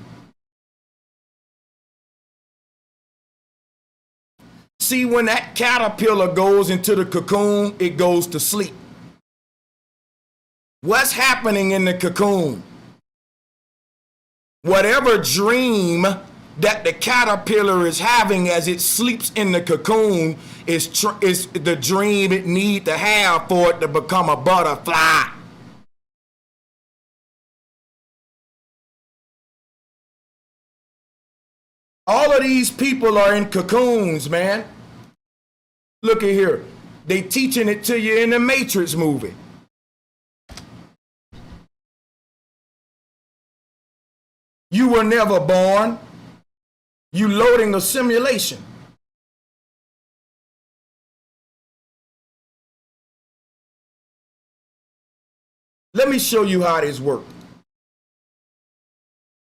See, when that caterpillar goes into the cocoon, it goes to sleep. What's happening in the cocoon? Whatever dream that the caterpillar is having as it sleeps in the cocoon is the dream it need to have for it to become a butterfly. All of these people are in cocoons, man. Look at here. They teaching it to you in the Matrix movie. You were never born. You loading a simulation. Let me show you how this works.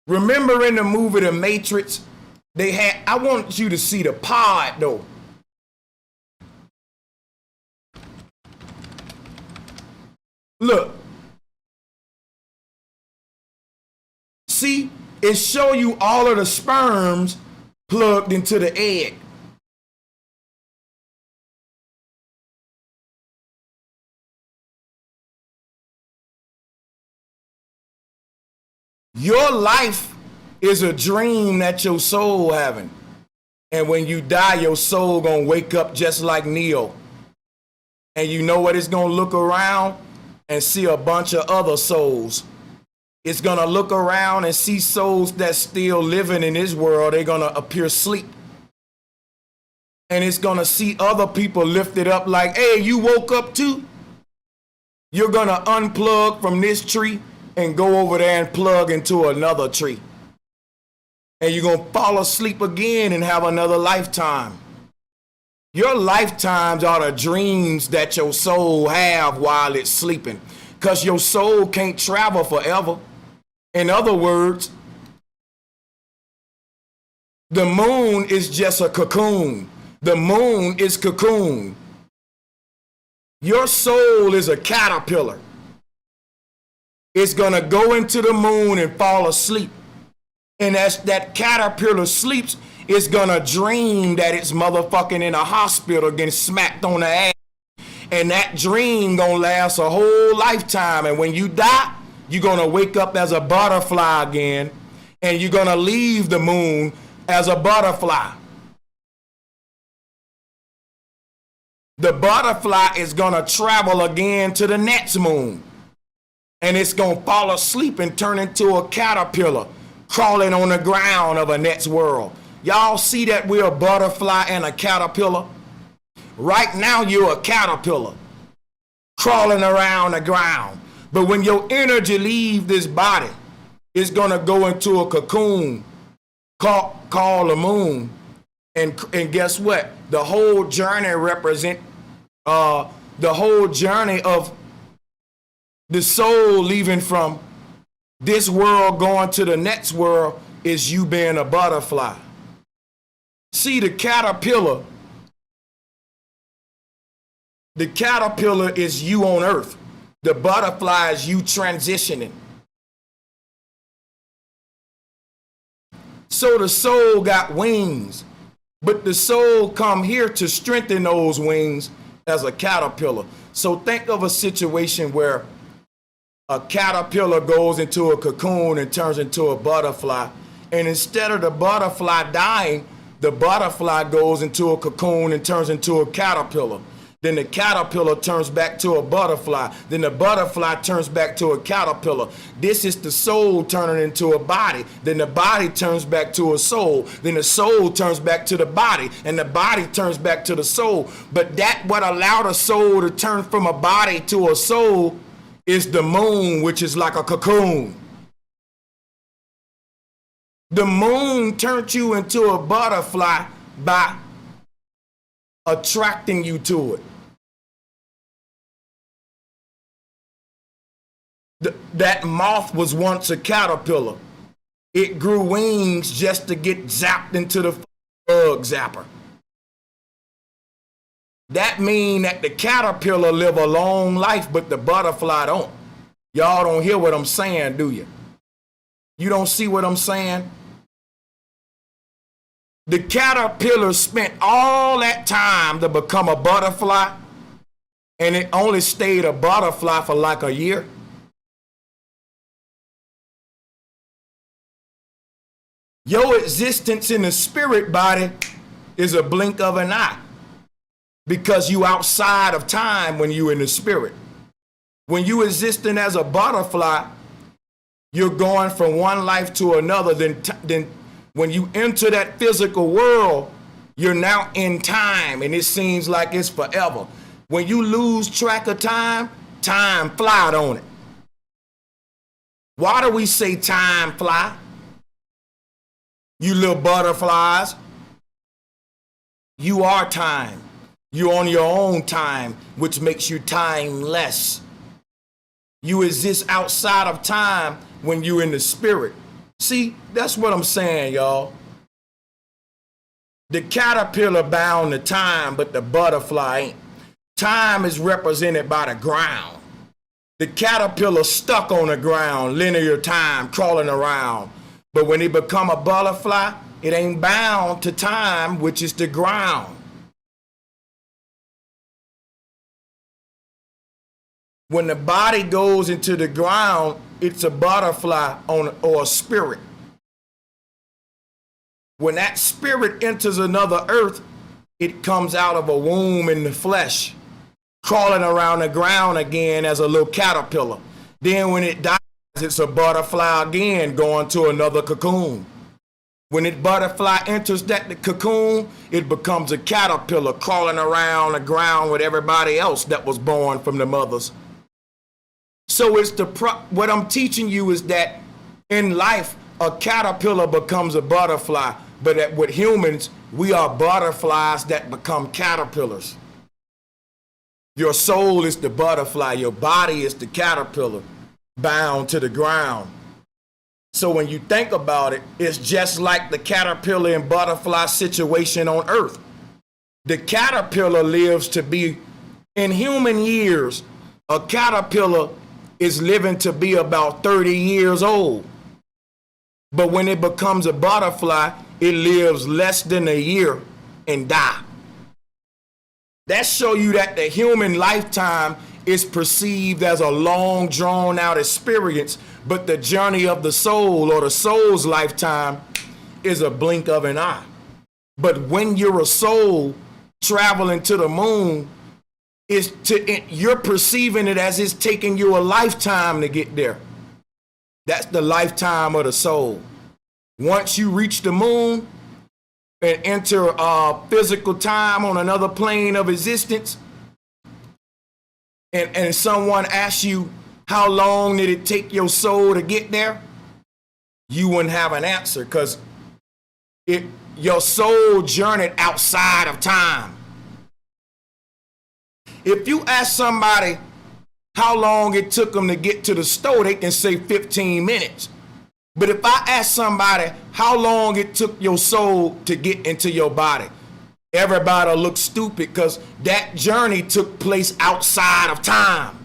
Remember in the movie The Matrix, I want you to see the pod though. Look. See, it show you all of the sperms plugged into the egg. Your life is a dream that your soul having. And when you die, your soul gonna wake up just like Neo. And you know what it's gonna look around and see a bunch of other souls. It's gonna look around and see souls that's still living in this world. They're gonna appear asleep. And it's gonna see other people lifted up like, hey, you woke up too? You're gonna unplug from this tree and go over there and plug into another tree. And you're gonna fall asleep again and have another lifetime. Your lifetimes are the dreams that your soul have while it's sleeping, because your soul can't travel forever. In other words, the moon is just a cocoon. The moon is cocoon. Your soul is a caterpillar. It's gonna go into the moon and fall asleep. And as that caterpillar sleeps, it's gonna dream that it's motherfucking in a hospital getting smacked on the ass. And that dream gonna last a whole lifetime. And when you die, you're gonna wake up as a butterfly again. And you're gonna leave the moon as a butterfly. The butterfly is gonna travel again to the next moon. And it's gonna fall asleep and turn into a caterpillar crawling on the ground of a next world. Y'all see that we're a butterfly and a caterpillar? Right now you're a caterpillar crawling around the ground. But when your energy leaves this body, it's gonna go into a cocoon called the moon. And guess what? The whole journey represent the whole journey of the soul leaving from this world going to the next world is you being a butterfly. See, the caterpillar is you on earth. The butterfly is you transitioning. So the soul got wings, but the soul come here to strengthen those wings as a caterpillar. So think of a situation where a caterpillar goes into a cocoon and turns into a butterfly. And instead of the butterfly dying, the butterfly goes into a cocoon and turns into a caterpillar. Then the caterpillar turns back to a butterfly. Then the butterfly turns back to a caterpillar. This is the soul turning into a body. Then the body turns back to a soul. Then the soul turns back to the body. And the body turns back to the soul. But that what allowed a soul to turn from a body to a soul is the moon, which is like a cocoon. The moon turned you into a butterfly by attracting you to it. That moth was once a caterpillar. It grew wings just to get zapped into the bug zapper. That means that the caterpillar live a long life, but the butterfly don't. Y'all don't hear what I'm saying, do you? You don't see what I'm saying? The caterpillar spent all that time to become a butterfly, and it only stayed a butterfly for like a year. Your existence in the spirit body is a blink of an eye, because you outside of time when you in the spirit. When you existing as a butterfly, you're going from one life to another. Then when you enter that physical world, you're now in time, and it seems like it's forever. When you lose track of time, time fly on it. Why do we say time fly? You little butterflies. You are time. You're on your own time, which makes you timeless. You exist outside of time when you're in the spirit. See, that's what I'm saying, y'all. The caterpillar bound to time, but the butterfly ain't. Time is represented by the ground. The caterpillar stuck on the ground, linear time, crawling around. But when it become a butterfly, it ain't bound to time, which is the ground. When the body goes into the ground, it's a butterfly or a spirit. When that spirit enters another earth, it comes out of a womb in the flesh, crawling around the ground again as a little caterpillar. Then when it dies, it's a butterfly again, going to another cocoon. When it butterfly enters that cocoon, it becomes a caterpillar crawling around the ground with everybody else that was born from the mothers. So it's what I'm teaching you is that in life, a caterpillar becomes a butterfly, but with humans, we are butterflies that become caterpillars. Your soul is the butterfly, your body is the caterpillar bound to the ground. So when you think about it, it's just like the caterpillar and butterfly situation on Earth. The caterpillar lives to be, in human years, a caterpillar is living to be about 30 years old. But when it becomes a butterfly, it lives less than a year and die. That shows you that the human lifetime is perceived as a long, drawn-out experience, but the journey of the soul, or the soul's lifetime, is a blink of an eye. But when you're a soul traveling to the moon, you're perceiving it as it's taking you a lifetime to get there. That's the lifetime of the soul. Once you reach the moon and enter physical time on another plane of existence, and someone asks you, how long did it take your soul to get there? You wouldn't have an answer, because your soul journeyed outside of time. If you ask somebody how long it took them to get to the store, they can say 15 minutes. But if I ask somebody how long it took your soul to get into your body, everybody will look stupid, because that journey took place outside of time.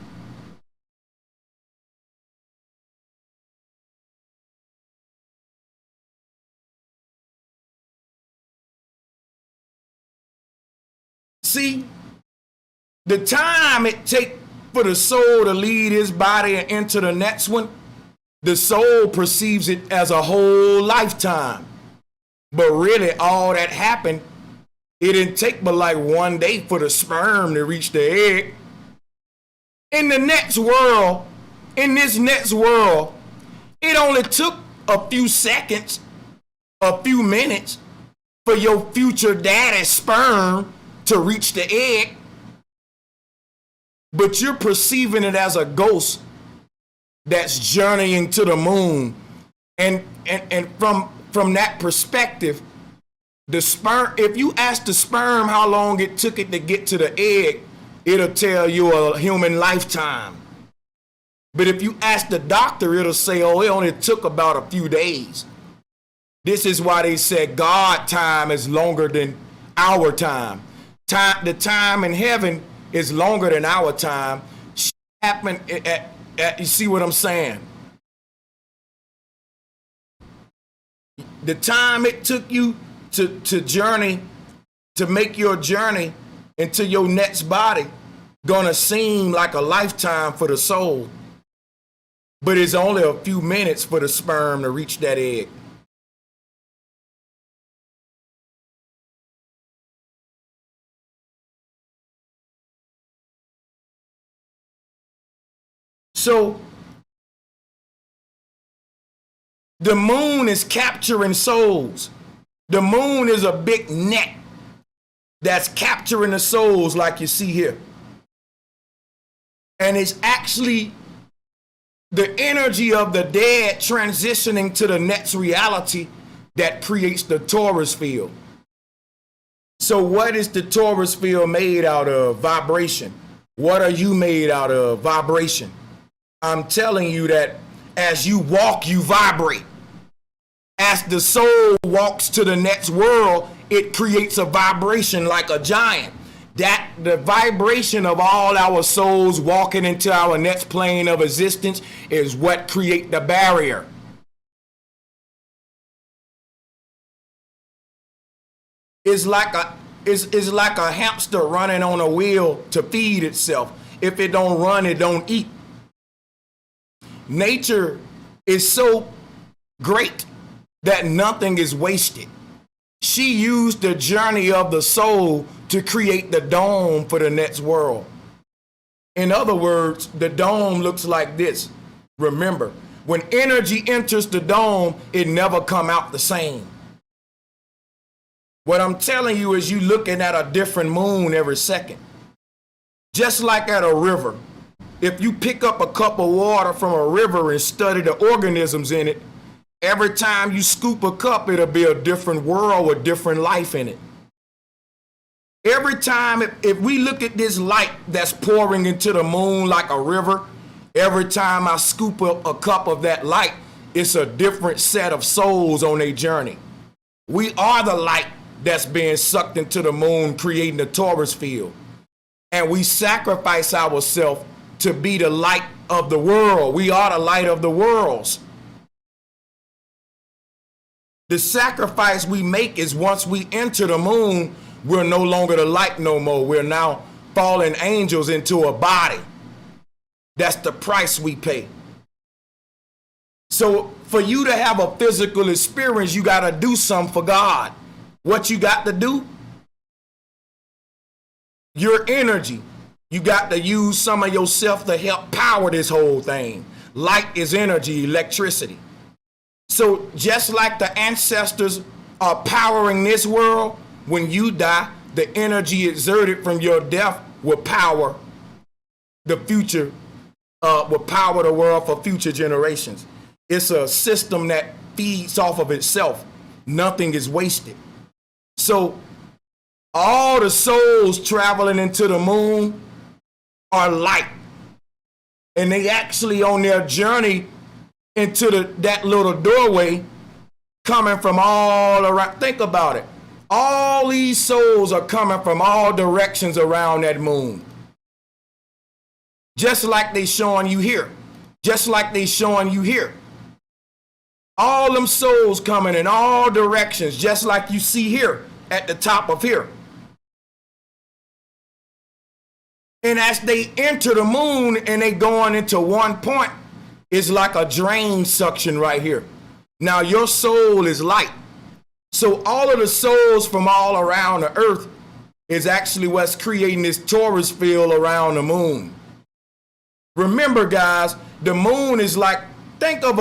See, the time it takes for the soul to leave his body and enter the next one, the soul perceives it as a whole lifetime. But really, all that happened, it didn't take but like 1 day for the sperm to reach the egg. In this next world, it only took a few seconds, a few minutes for your future daddy's sperm to reach the egg. But you're perceiving it as a ghost that's journeying to the moon. And from that perspective, the sperm, if you ask the sperm how long it took it to get to the egg, it'll tell you a human lifetime. But if you ask the doctor, it'll say, oh, it only took about a few days. This is why they said God time is longer than our time. The time in heaven is longer than our time. Happened you see what I'm saying? The time it took you to journey, to make your journey into your next body, gonna seem like a lifetime for the soul. But it's only a few minutes for the sperm to reach that egg. So the moon is capturing souls. The moon is a big net that's capturing the souls like you see here. And it's actually the energy of the dead transitioning to the next reality that creates the torus field. So what is the torus field made out of? Vibration. What are you made out of? Vibration. I'm telling you that as you walk, you vibrate. As the soul walks to the next world, it creates a vibration like a giant. That the vibration of all our souls walking into our next plane of existence is what create the barrier. It's like a hamster running on a wheel to feed itself. If it don't run, it don't eat. Nature is so great that nothing is wasted. She used the journey of the soul to create the dome for the next world. In other words, the dome looks like this. Remember, when energy enters the dome, it never come out the same. What I'm telling you is you looking at a different moon every second. Just like at a river. if you pick up a cup of water from a river and study the organisms in it, every time you scoop a cup, it'll be a different world with different life in it. Every time, if we look at this light that's pouring into the moon like a river, every time I scoop up a cup of that light, it's a different set of souls on their journey. We are the light that's being sucked into the moon, creating the torus field. And we sacrifice ourselves to be the light of the world. We are the light of the worlds. The sacrifice we make is once we enter the moon, we're no longer the light no more. We're now fallen angels into a body. That's the price we pay. So for you to have a physical experience, you got to do something for God. What you got to do? Your energy. You got to use some of yourself to help power this whole thing. Light is energy, electricity. So just like the ancestors are powering this world, when you die, the energy exerted from your death will power the future, will power the world for future generations. It's a system that feeds off of itself. Nothing is wasted. So all the souls traveling into the moon are light. And they actually on their journey into that little doorway coming from all around. Think about it. All these souls are coming from all directions around that moon. Just like they showing you here. Just like they showing you here. All them souls coming in all directions, just like you see here at the top of here. And as they enter the moon and they going into one point, it's like a drain suction right here. Now your soul is light. So all of the souls from all around the earth is actually what's creating this torus field around the moon. Remember, guys, the moon is like, think of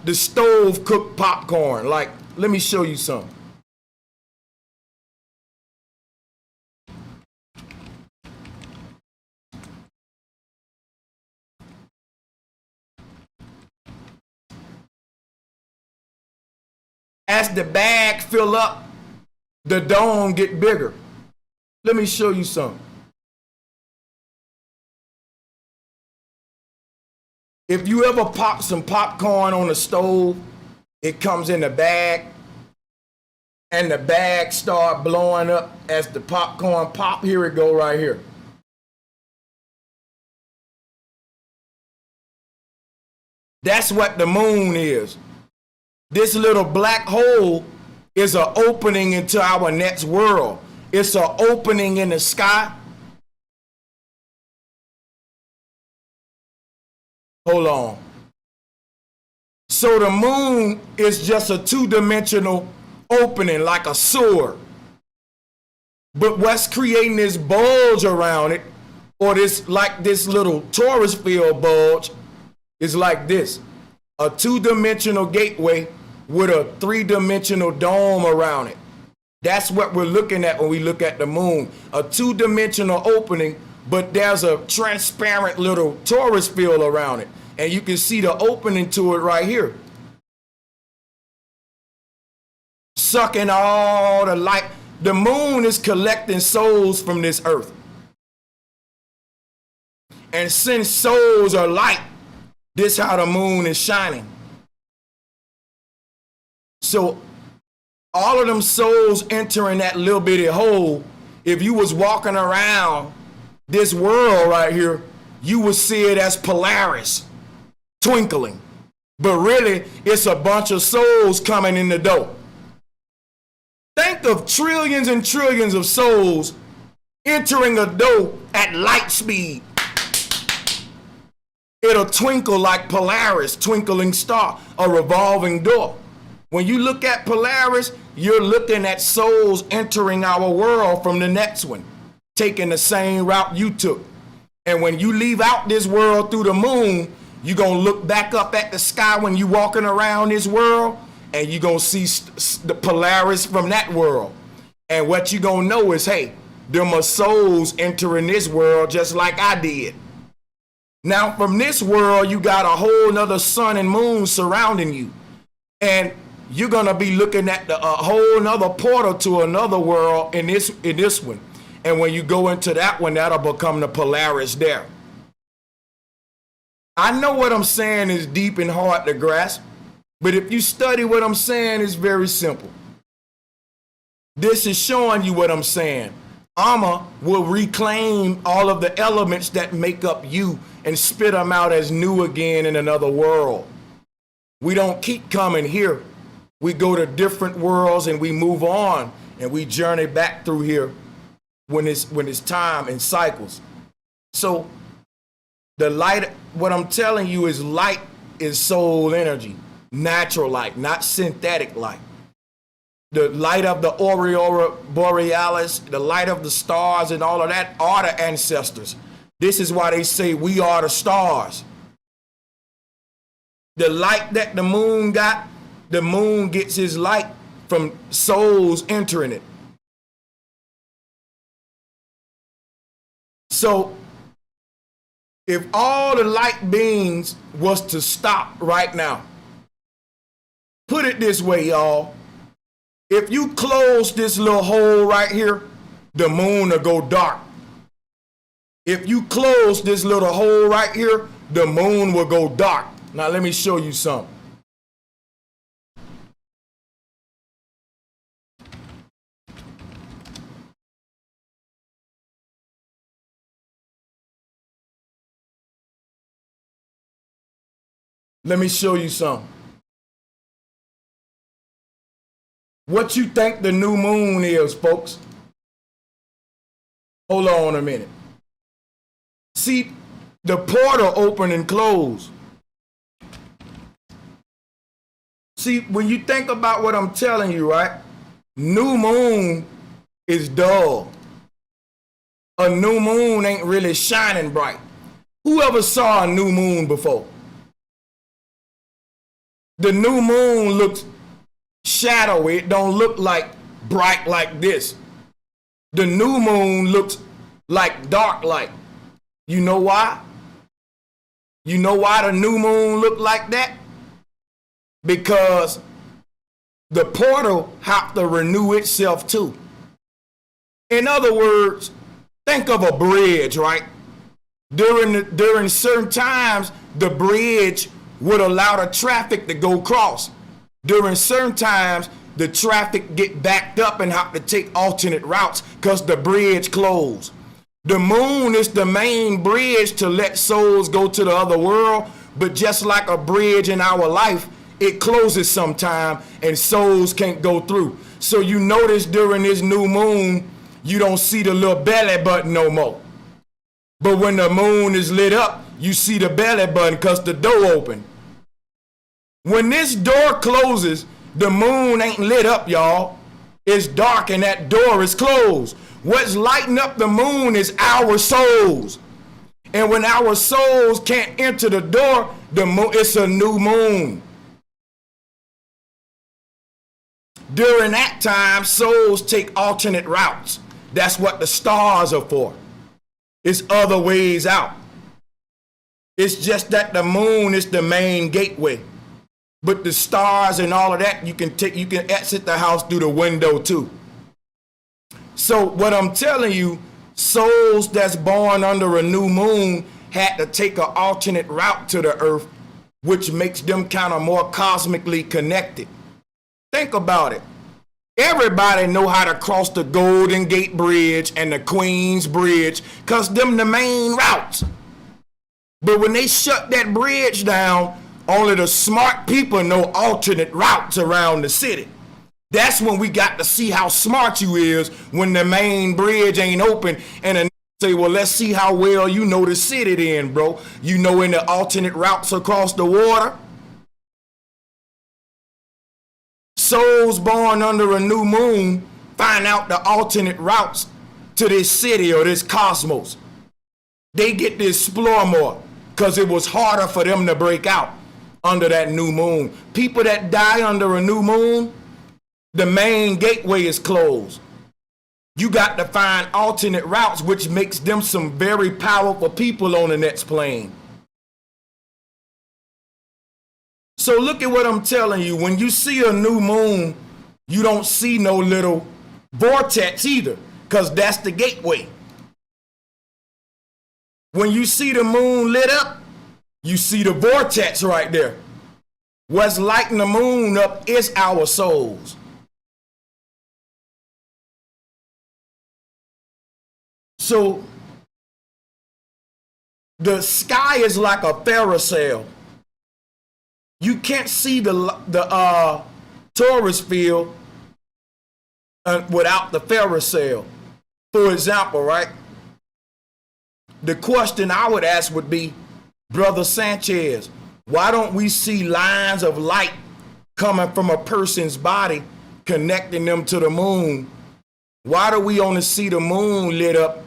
the stove cooked popcorn. Like, let me show you some. As the bag fill up, the dome get bigger. Let me show you some. If you ever pop some popcorn on the stove, it comes in a bag, and the bag start blowing up as the popcorn pop. Here it go right here. That's what the moon is. This little black hole is an opening into our next world. It's an opening in the sky. Hold on. So the moon is just a two-dimensional opening, like a sewer. But what's creating this bulge around it, or this little torus field bulge, is like this. A two-dimensional gateway with a three-dimensional dome around it. That's what we're looking at when we look at the moon. A two-dimensional opening, but there's a transparent little torus field around it. And you can see the opening to it right here. Sucking all the light. The moon is collecting souls from this earth. And since souls are light, this is how the moon is shining. So all of them souls entering that little bitty hole, if you was walking around this world right here, you would see it as Polaris, twinkling. But really, it's a bunch of souls coming in the door. Think of trillions and trillions of souls entering a door at light speed. It'll twinkle like Polaris, twinkling star, a revolving door. When you look at Polaris, you're looking at souls entering our world from the next one, taking the same route you took. And when you leave out this world through the moon, you're going to look back up at the sky when you're walking around this world, and you're going to see the Polaris from that world. And what you're going to know is, hey, them are souls entering this world just like I did. Now, from this world, you got a whole nother sun and moon surrounding you. And you're going to be looking at a whole nother portal to another world in this one. And when you go into that one, that'll become the Polaris there. I know what I'm saying is deep and hard to grasp, but if you study what I'm saying, it's very simple. This is showing you what I'm saying. Amma will reclaim all of the elements that make up you and spit them out as new again in another world. We don't keep coming here. We go to different worlds and we move on and we journey back through here when it's time and cycles. So the light, what I'm telling you is light is soul energy, natural light, not synthetic light. The light of the aurora borealis, the light of the stars and all of that are the ancestors. This is why they say we are the stars. The light that the moon got, the moon gets his light from souls entering it. So if all the light beings was to stop right now, put it this way, y'all. If you close this little hole right here, the moon will go dark. If you close this little hole right here, the moon will go dark. Now let me show you something. Let me show you something. What you think the new moon is, folks? Hold on a minute. See, the portal open and close. See, when you think about what I'm telling you, right? New moon is dull. A new moon ain't really shining bright. Who ever saw a new moon before? The new moon looks shadowy. It don't look like bright like this. The new moon looks like dark light. You know why? You know why the new moon look like that? Because the portal have to renew itself too. In other words, think of a bridge, right? During certain times, the bridge would allow the traffic to go across. During certain times, the traffic get backed up and have to take alternate routes because the bridge closed. The moon is the main bridge to let souls go to the other world, but just like a bridge in our life, it closes sometime and souls can't go through. So you notice during this new moon, you don't see the little belly button no more. But when the moon is lit up, you see the belly button because the door open. When this door closes, the moon ain't lit up, y'all. It's dark and that door is closed. What's lighting up the moon is our souls. And when our souls can't enter the door, it's a new moon. During that time, souls take alternate routes. That's what the stars are for. It's other ways out. It's just that the moon is the main gateway. But the stars and all of that, you can exit the house through the window too. So what I'm telling you, souls that's born under a new moon had to take an alternate route to the earth, which makes them kind of more cosmically connected. Think about it. Everybody know how to cross the Golden Gate Bridge and the Queens Bridge because them the main routes. But when they shut that bridge down, only the smart people know alternate routes around the city. That's when we got to see how smart you is when the main bridge ain't open and then say, well, let's see how well you know the city then, bro. You know in the alternate routes across the water. Souls born under a new moon find out the alternate routes to this city or this cosmos. They get to explore more because it was harder for them to break out under that new moon. People that die under a new moon, the main gateway is closed. You got to find alternate routes, which makes them some very powerful people on the next plane. So look at what I'm telling you. When you see a new moon, you don't see no little vortex either, because that's the gateway. When you see the moon lit up, you see the vortex right there. What's lighting the moon up is our souls. So the sky is like a Pharisee. You can't see the Taurus field without the Pharisee. For example, right? The question I would ask would be, Brother Sanchez, why don't we see lines of light coming from a person's body connecting them to the moon? Why do we only see the moon lit up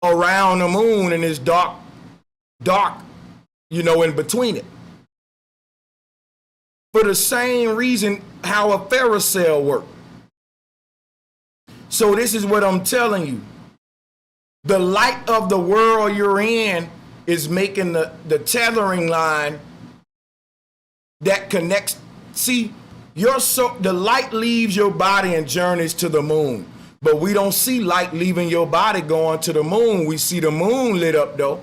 around the moon and it's dark, in between it? For the same reason how a Pharisee worked. So this is what I'm telling you. The light of the world you're in is making the tethering line that connects. See, the light leaves your body and journeys to the moon. But we don't see light leaving your body going to the moon. We see the moon lit up though.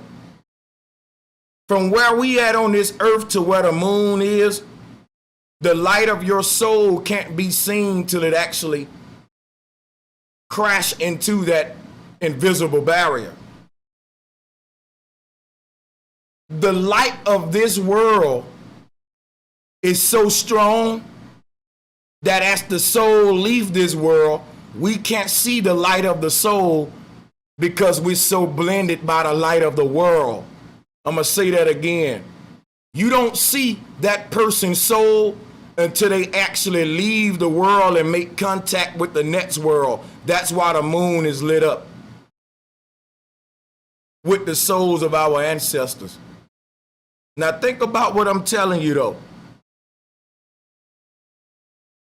From where we at on this earth to where the moon is, the light of your soul can't be seen till it actually crash into that invisible barrier. The light of this world is so strong that as the soul leaves this world, we can't see the light of the soul because we're so blended by the light of the world. I'm going to say that again. You don't see that person's soul until they actually leave the world and make contact with the next world. That's why the moon is lit up with the souls of our ancestors. Now think about what I'm telling you though.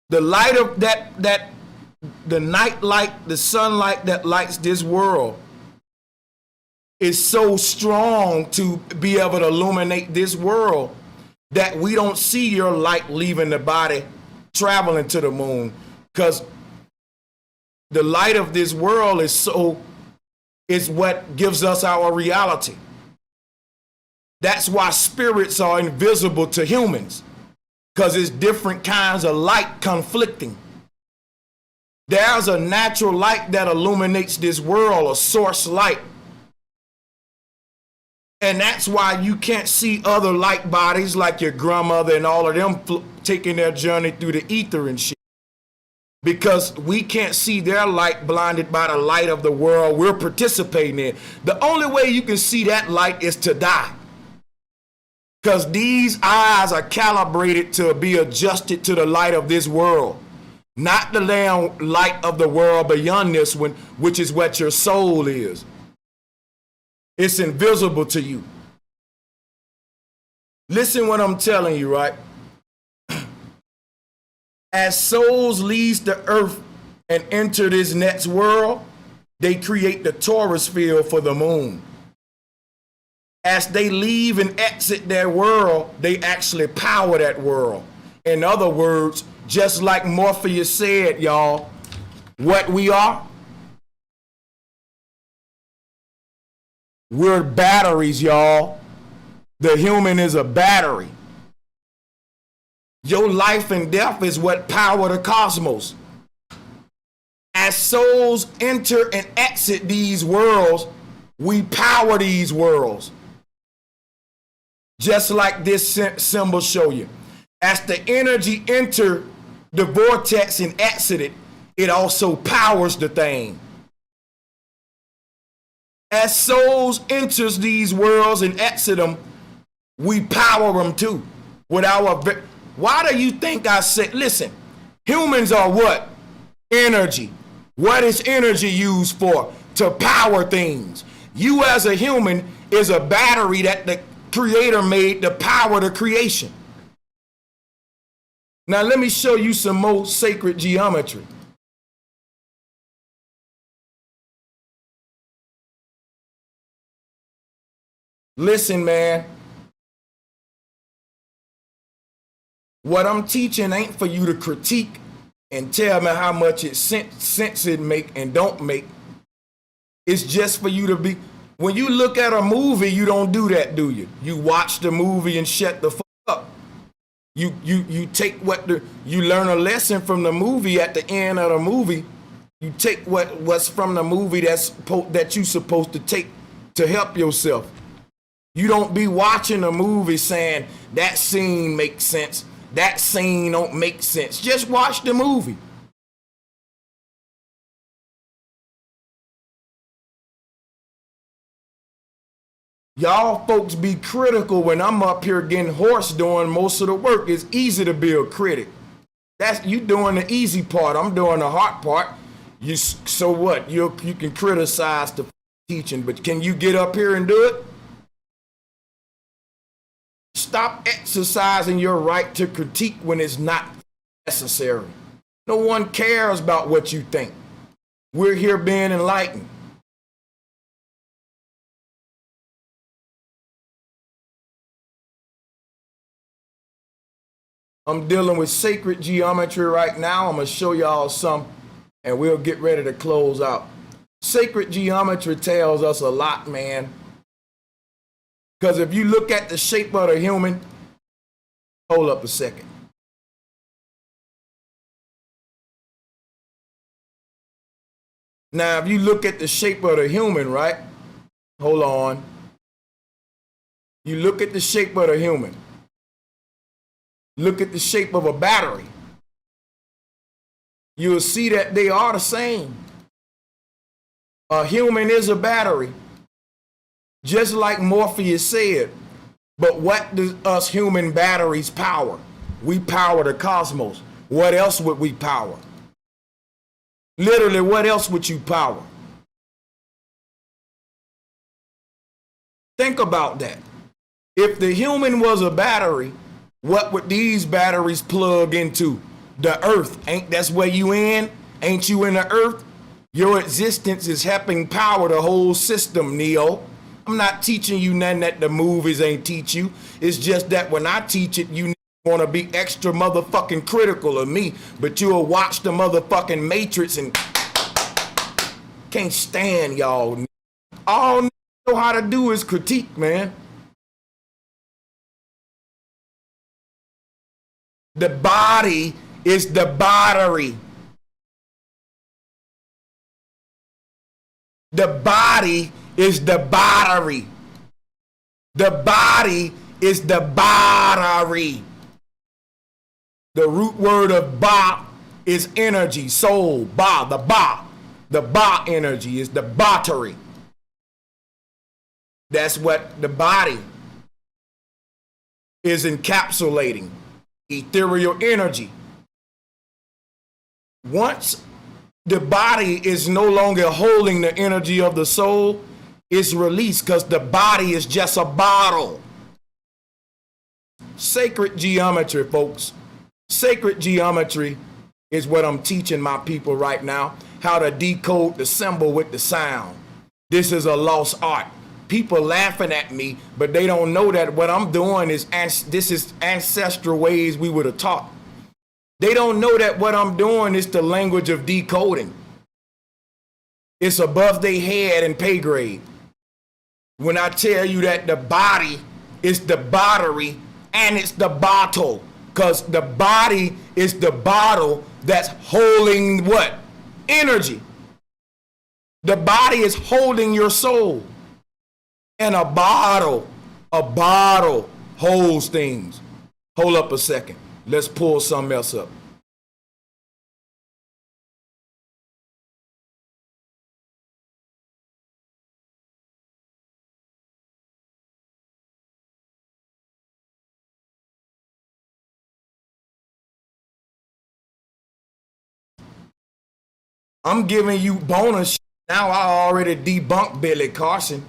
The light of the night light, the sunlight that lights this world is so strong to be able to illuminate this world that we don't see your light leaving the body traveling to the moon, because the light of this world is what gives us our reality. That's why spirits are invisible to humans, because it's different kinds of light conflicting. There's a natural light that illuminates this world, a source light. And that's why you can't see other light bodies like your grandmother and all of them taking their journey through the ether and shit. Because we can't see their light, blinded by the light of the world we're participating in. The only way you can see that light is to die. Because these eyes are calibrated to be adjusted to the light of this world. Not the light of the world beyond this one, which is what your soul is. It's invisible to you. Listen what I'm telling you, right? As souls leave the earth and enter this next world, they create the Taurus field for the moon. As they leave and exit their world, they actually power that world. In other words, just like Morpheus said, y'all, what we are, we're batteries, y'all. The human is a battery. Your life and death is what power the cosmos. As souls enter and exit these worlds, we power these worlds. Just like this symbol show you. As the energy enter the vortex and exit it, it also powers the thing. As souls enters these worlds and exit them, we power them too. With our, why do you think I said, listen, humans are what? Energy. What is energy used for? To power things. You as a human is a battery that the Creator made to power the creation. Now let me show you some more sacred geometry. Listen, man. What I'm teaching ain't for you to critique and tell me how much sense it make and don't make. It's just for you to be. When you look at a movie, you don't do that, do you? You watch the movie and shut the fuck up. You take you learn a lesson from the movie at the end of the movie. You take what's from the movie that you supposed to take to help yourself. You don't be watching a movie saying that scene makes sense, that scene don't make sense. Just watch the movie. Y'all folks be critical when I'm up here getting hoarse doing most of the work. It's easy to be a critic. That's you doing the easy part. I'm doing the hard part. So what? You can criticize the teaching, but can you get up here and do it? Stop exercising your right to critique when it's not necessary. No one cares about what you think. We're here being enlightened. I'm dealing with sacred geometry right now. I'm going to show y'all some, and we'll get ready to close out. Sacred geometry tells us a lot, man. Because if you look at the shape of the human, hold up a second. Now, if you look at the shape of the human, right? Hold on. You look at the shape of the human. Look at the shape of a battery. You'll see that they are the same. A human is a battery, just like Morpheus said. But what does us human batteries power? We power the cosmos. What else would we power? Literally, what else would you power? Think about that. If the human was a battery, what would these batteries plug into? The earth. Ain't that's where you in? Ain't you in the earth? Your existence is helping power the whole system, Neo. I'm not teaching you nothing that the movies ain't teach you. It's just that when I teach it, you want to be extra motherfucking critical of me, but you'll watch the motherfucking Matrix and can't stand y'all. All know how to do is critique, man. The body is the battery. The body is the battery. The body is the battery. The root word of ba is energy, soul, ba, the ba. The ba energy is the battery. That's what the body is encapsulating. Ethereal energy. Once the body is no longer holding the energy of the soul, it's released because the body is just a bottle. Sacred geometry, folks. Sacred geometry is what I'm teaching my people right now, how to decode the symbol with the sound. This is a lost art. People laughing at me, but they don't know that what I'm doing is this is ancestral ways we would have taught. They don't know that what I'm doing is the language of decoding. It's above their head and pay grade. When I tell you that the body is the battery and it's the bottle, because the body is the bottle that's holding what? Energy. The body is holding your soul. And a bottle holds things. Hold up a second. Let's pull something else up. I'm giving you bonus. Now I already debunked Billy Carson.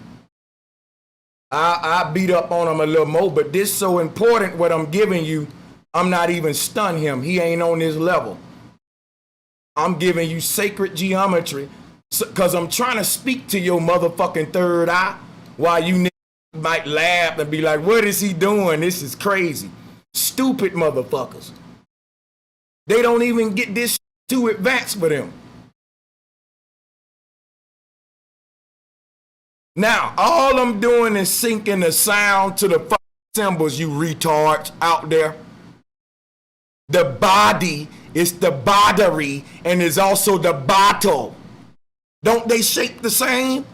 I beat up on him a little more, but this is so important what I'm giving you. I'm not even stun him. He ain't on this level. I'm giving you sacred geometry because I'm trying to speak to your motherfucking third eye while you might laugh and be like, what is he doing? This is crazy. Stupid motherfuckers. They don't even get this too advanced for them. Now, all I'm doing is syncing the sound to the symbols, you retards out there. The body is the bodily and is also the bottle. Don't they shape the same?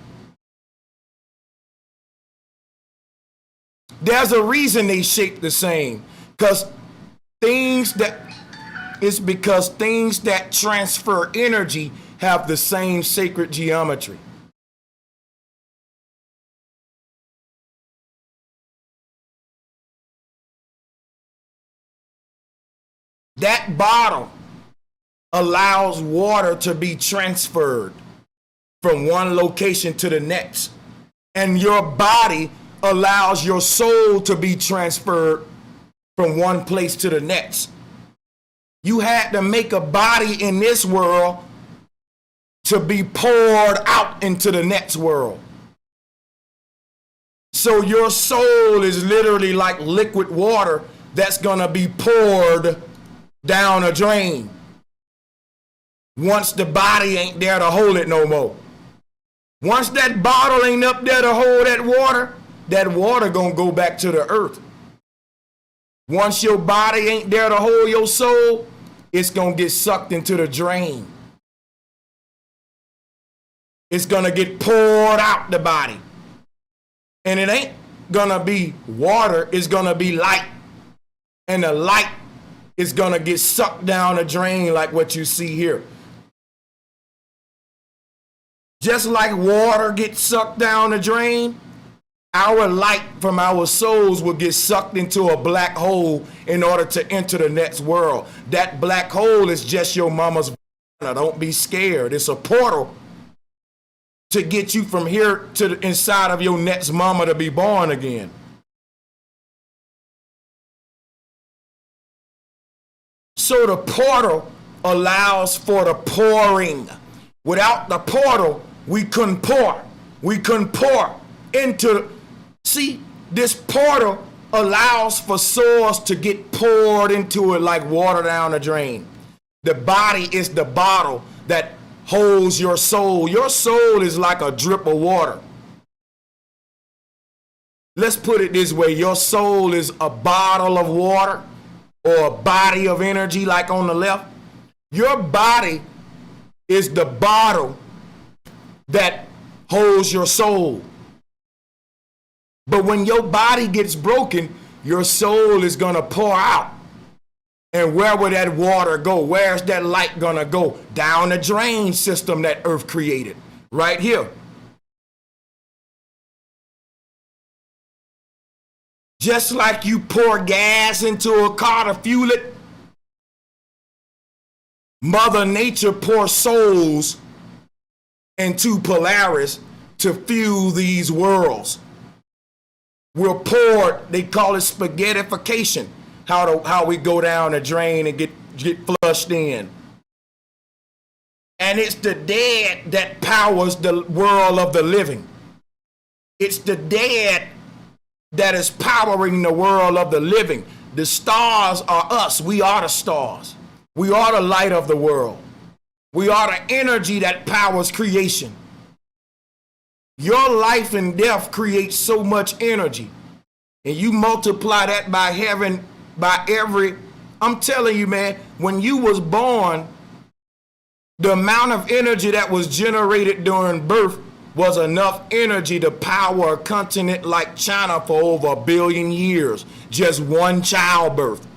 There's a reason they shape the same. Because things that transfer energy have the same sacred geometry. That bottle allows water to be transferred from one location to the next. And your body allows your soul to be transferred from one place to the next. You had to make a body in this world to be poured out into the next world. So your soul is literally like liquid water that's gonna be poured down a drain once the body ain't there to hold it no more. Once that bottle ain't up there to hold that water gonna go back to the earth. Once your body ain't there to hold your soul, it's gonna get sucked into the drain. It's gonna get poured out the body. And it ain't gonna be water, it's gonna be light. And the light is gonna get sucked down the drain like what you see here. Just like water gets sucked down the drain, our light from our souls will get sucked into a black hole in order to enter the next world. That black hole is just your mama's vagina. Don't be scared. It's a portal to get you from here to the inside of your next mama to be born again. So the portal allows for the pouring. Without the portal, we couldn't pour. We couldn't pour into. See, this portal allows for souls to get poured into it like water down the drain. The body is the bottle that holds your soul. Your soul is like a drip of water. Let's put it this way. Your soul is a bottle of water or a body of energy like on the left. Your body is the bottle that holds your soul. But when your body gets broken, your soul is going to pour out. And where will that water go? Where's that light going to go? Down the drain system that Earth created. Right here. Just like you pour gas into a car to fuel it, Mother Nature pours souls into Polaris to fuel these worlds. We're poured, they call it spaghettification, how we go down the drain and get flushed in. And it's the dead that powers the world of the living. It's the dead that is powering the world of the living. The stars are us. We are the stars. We are the light of the world. We are the energy that powers creation. Your life and death creates so much energy. And you multiply that I'm telling you, man, when you was born, the amount of energy that was generated during birth was enough energy to power a continent like China for over 1 billion years. Just one childbirth.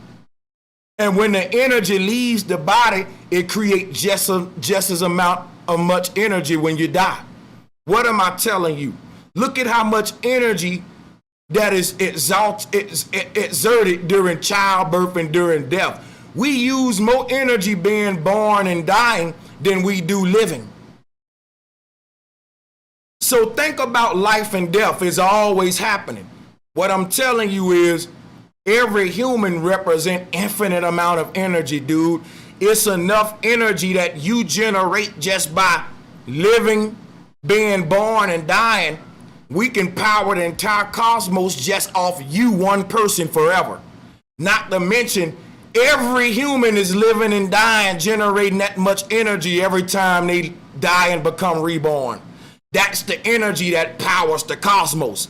And when the energy leaves the body, it creates just as amount of much energy when you die. What am I telling you? Look at how much energy that is exerted during childbirth and during death. We use more energy being born and dying than we do living. So think about life and death is always happening. What I'm telling you is every human represents infinite amount of energy, dude. It's enough energy that you generate just by living, being born and dying. We can power the entire cosmos just off you, one person, forever. Not to mention, every human is living and dying, generating that much energy every time they die and become reborn. That's the energy that powers the cosmos.